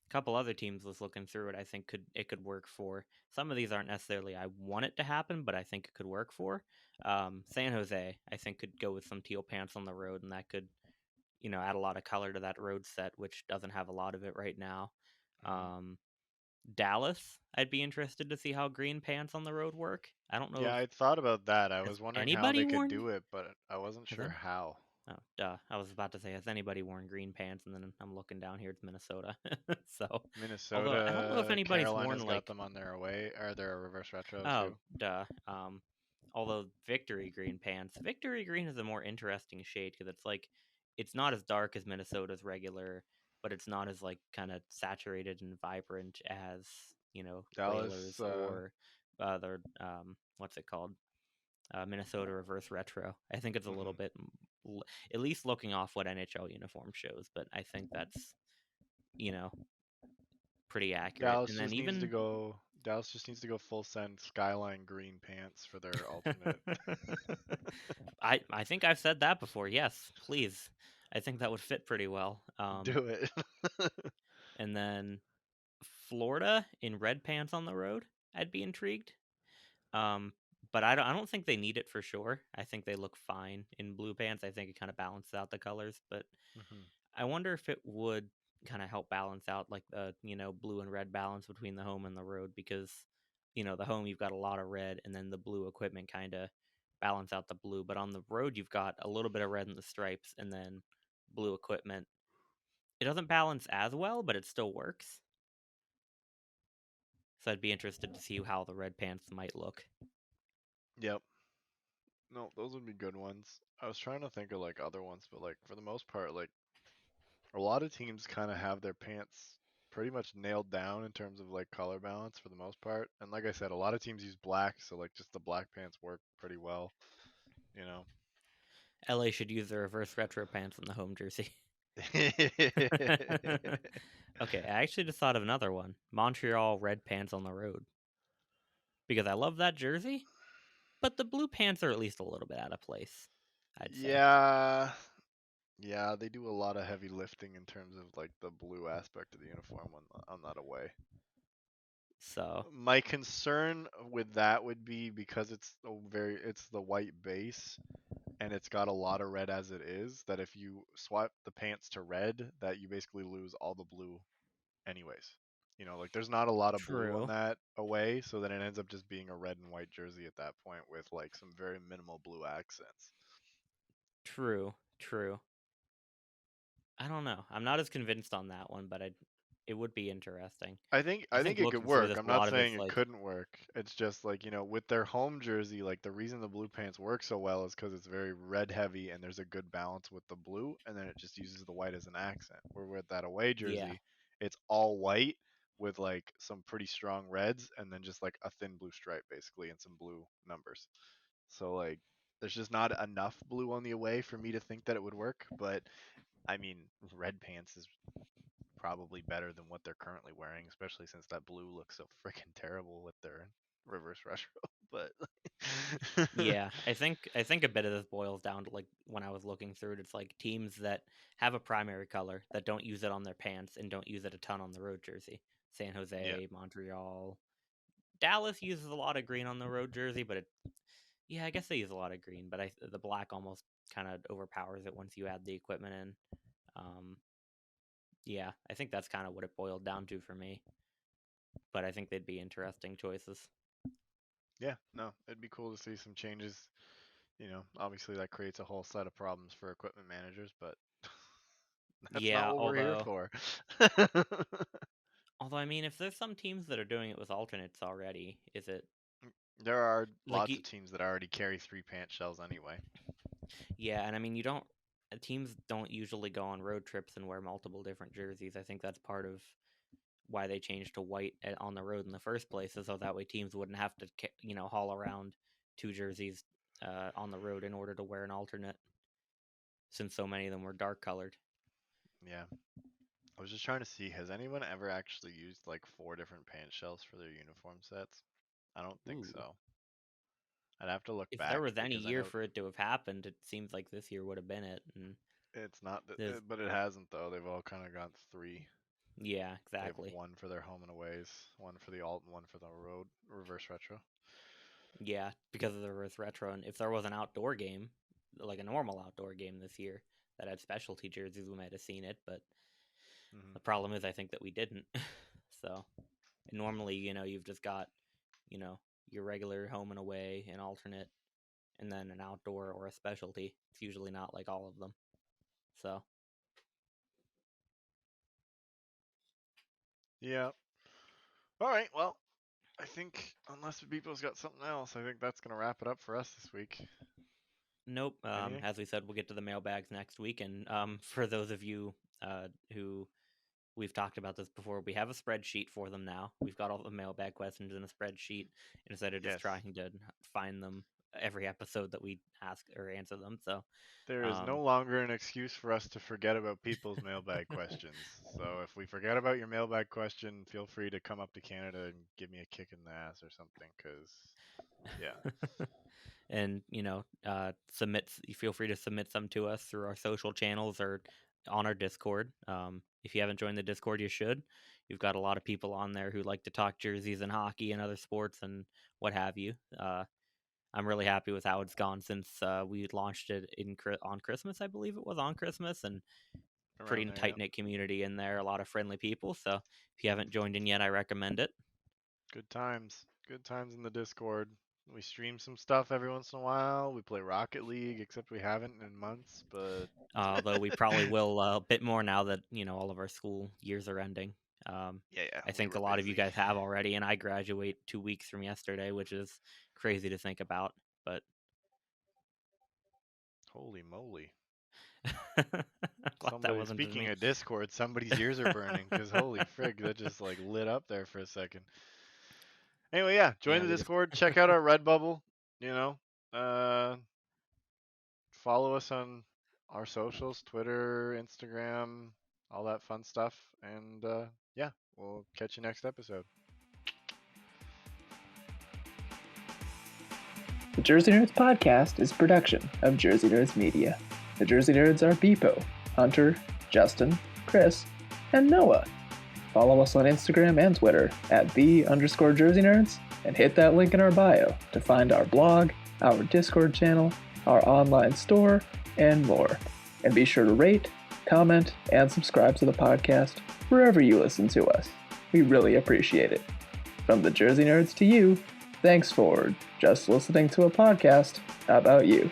couple other teams was looking through it. I think could work for. Some of these aren't necessarily I want it to happen, but I think it could work for. San Jose, I think could go with some teal pants on the road, and that could add a lot of color to that road set, which doesn't have a lot of it right now. Hmm. Um, Dallas, I'd be interested to see how green pants on the road work. I don't know Yeah, if I thought about that. I has was wondering how anybody they could worn do it, but I wasn't has sure any how. Oh, duh. I was about to say, has anybody worn green pants? And then I'm looking down here, it's Minnesota. So, although I don't know if Minnesota, anybody's worn Carolina's got like, them on their away or their reverse retro oh, too. duh. Although Victory Green pants, Victory Green is a more interesting shade because it's like, it's not as dark as Minnesota's regular, but it's not as like kind of saturated and vibrant as, Dallas, Whalers or the, what's it called? Minnesota Reverse Retro. I think it's a little hmm bit, at least looking off what NHL uniform shows, but I think that's you know pretty accurate. Dallas And then just needs to even go. Dallas just needs to go full send skyline green pants for their alternate. I think I've said that before. Yes, please. I think that would fit pretty well. Do it. And then Florida in red pants on the road. I'd be intrigued. Um, but I don't think they need it for sure. I think they look fine in blue pants. I think it kind of balances out the colors, but hmm I wonder if it would kind of help balance out like the, blue and red balance between the home and the road because, the home you've got a lot of red and then the blue equipment kind of balance out the blue. But on the road, you've got a little bit of red in the stripes and then blue equipment. It doesn't balance as well, but it still works. So I'd be interested to see how the red pants might look. Yep. No, those would be good ones. I was trying to think of like other ones, but like for the most part, like a lot of teams kind of have their pants pretty much nailed down in terms of like color balance for the most part. And like I said, a lot of teams use black, so like just the black pants work pretty well, you know. LA should use the reverse retro pants on the home jersey. Okay, I actually just thought of another one. Montreal red pants on the road. Because I love that jersey, but the blue pants are at least a little bit out of place, I'd say. Yeah, yeah, they do a lot of heavy lifting in terms of like the blue aspect of the uniform on that away. So, My concern with that would be because it's the white base and it's got a lot of red as it is, that if you swap the pants to red, that you basically lose all the blue anyways. You know, like there's not a lot of blue on true. that away, so then it ends up just being a red and white jersey at that point with like some very minimal blue accents. True. True. I don't know. I'm not as convinced on that one, but it would be interesting. I I think think it could looking through work. this, I'm a not lot of saying it's it like, couldn't work. It's just like, you know, with their home jersey, like the reason the blue pants work so well is because it's very red heavy and there's a good balance with the blue, and then it just uses the white as an accent. Where with that away yeah, jersey, it's all white with like some pretty strong reds and then just like a thin blue stripe basically and some blue numbers. So like There's just not enough blue on the away for me to think that it would work. But I mean, red pants is probably better than what they're currently wearing, especially since that blue looks so freaking terrible with their reverse retro. But Yeah, I think a bit of this boils down to, like, when I was looking through it, it's like teams that have a primary color that don't use it on their pants and don't use it a ton on the road jersey. San yeah, Jose, Montreal, Dallas uses a lot of green on the road jersey, but yeah, I guess they use a lot of green, but the black almost kind of overpowers it once you add the equipment in. Um, yeah, I think that's kind of what it boiled down to for me. But I think they'd be interesting choices. yeah, no, it'd be cool to see some changes. Obviously that creates a whole set of problems for equipment managers, but that's not Yeah, what we're here for. although I mean, if there's some teams that are doing it with alternates already, is it There are like lots of teams that already carry 3 pant shells anyway. yeah, and I mean, you don't teams don't usually go on road trips and wear multiple different jerseys. I think that's part of why they changed to white on the road in the first place, is so that way teams wouldn't have to haul around 2 jerseys on the road in order to wear an alternate, since so many of them were dark colored. Yeah. I was just trying to see, has anyone ever actually used like 4 different pant shells for their uniform sets? I don't think Ooh. so. I'd have to look If there back was any because I year know for it to have happened, it seems like this year would have been it. And it's not, there's but it hasn't though. They've all kind of got 3. yeah, They have exactly. 1 for their home and aways, 1 for the alt, and 1 for the road reverse retro. Yeah, because of the reverse retro. And if there was an outdoor game, like a normal outdoor game this year that had specialty jerseys, we might have seen it. But Hmm. the problem is, I think that we didn't. So normally, you've just got, you know, your regular home and away, an alternate, and then an outdoor or a specialty. It's usually not like all of them. So Yeah. All right. Well, I think unless Bpoe's got something else, I think that's gonna wrap it up for us this week. nope. Anything? As we said, we'll get to the mailbags next week. And for those of you who we've talked about this before, we have a spreadsheet for them now. We've got all the mailbag questions in a spreadsheet instead of just Yes. trying to find them every episode that we ask or answer them. So, There is um, no longer an excuse for us to forget about people's mailbag questions. So if we forget about your mailbag question, feel free to come up to Canada and give me a kick in the ass or something. Cause yeah, and feel free to submit some to us through our social channels or on our Discord. If you haven't joined the Discord, you should. You've got a lot of people on there who like to talk jerseys and hockey and other sports and what have you. I'm really happy with how it's gone since we launched it on Christmas. I believe it was on Christmas, and pretty around there. Yeah, tight knit community in there. A lot of friendly people. So if you haven't joined in yet, I recommend it. good times. Good times in the Discord. We stream some stuff every once in a while. We play Rocket League, except we haven't in months. But Although we probably will a bit more now that all of our school years are ending. yeah, yeah, I we think were a lot of you busy. guys have already, and I graduate 2 weeks from yesterday, which is crazy to think about. But Holy moly! I'm glad that Somebody wasn't just speaking me. of Discord, somebody's ears are burning because holy frig, that just like lit up there for a second. Anyway, yeah, join Yeah, the we just Discord. Check out our Redbubble. You know, uh, follow us on our socials, Twitter, Instagram, all that fun stuff. And yeah, we'll catch you next episode. The Jersey Nerds podcast is a production of Jersey Nerds Media. The Jersey Nerds are Bpoe, Hunter, Justin, Chris, and Noah. Follow us on Instagram and Twitter at @the_Jersey Nerds and hit that link in our bio to find our blog, our Discord channel, our online store, and more. And be sure to rate, comment, and subscribe to the podcast wherever you listen to us. We really appreciate it. From the Jersey Nerds to you, thanks for just listening to a podcast about you.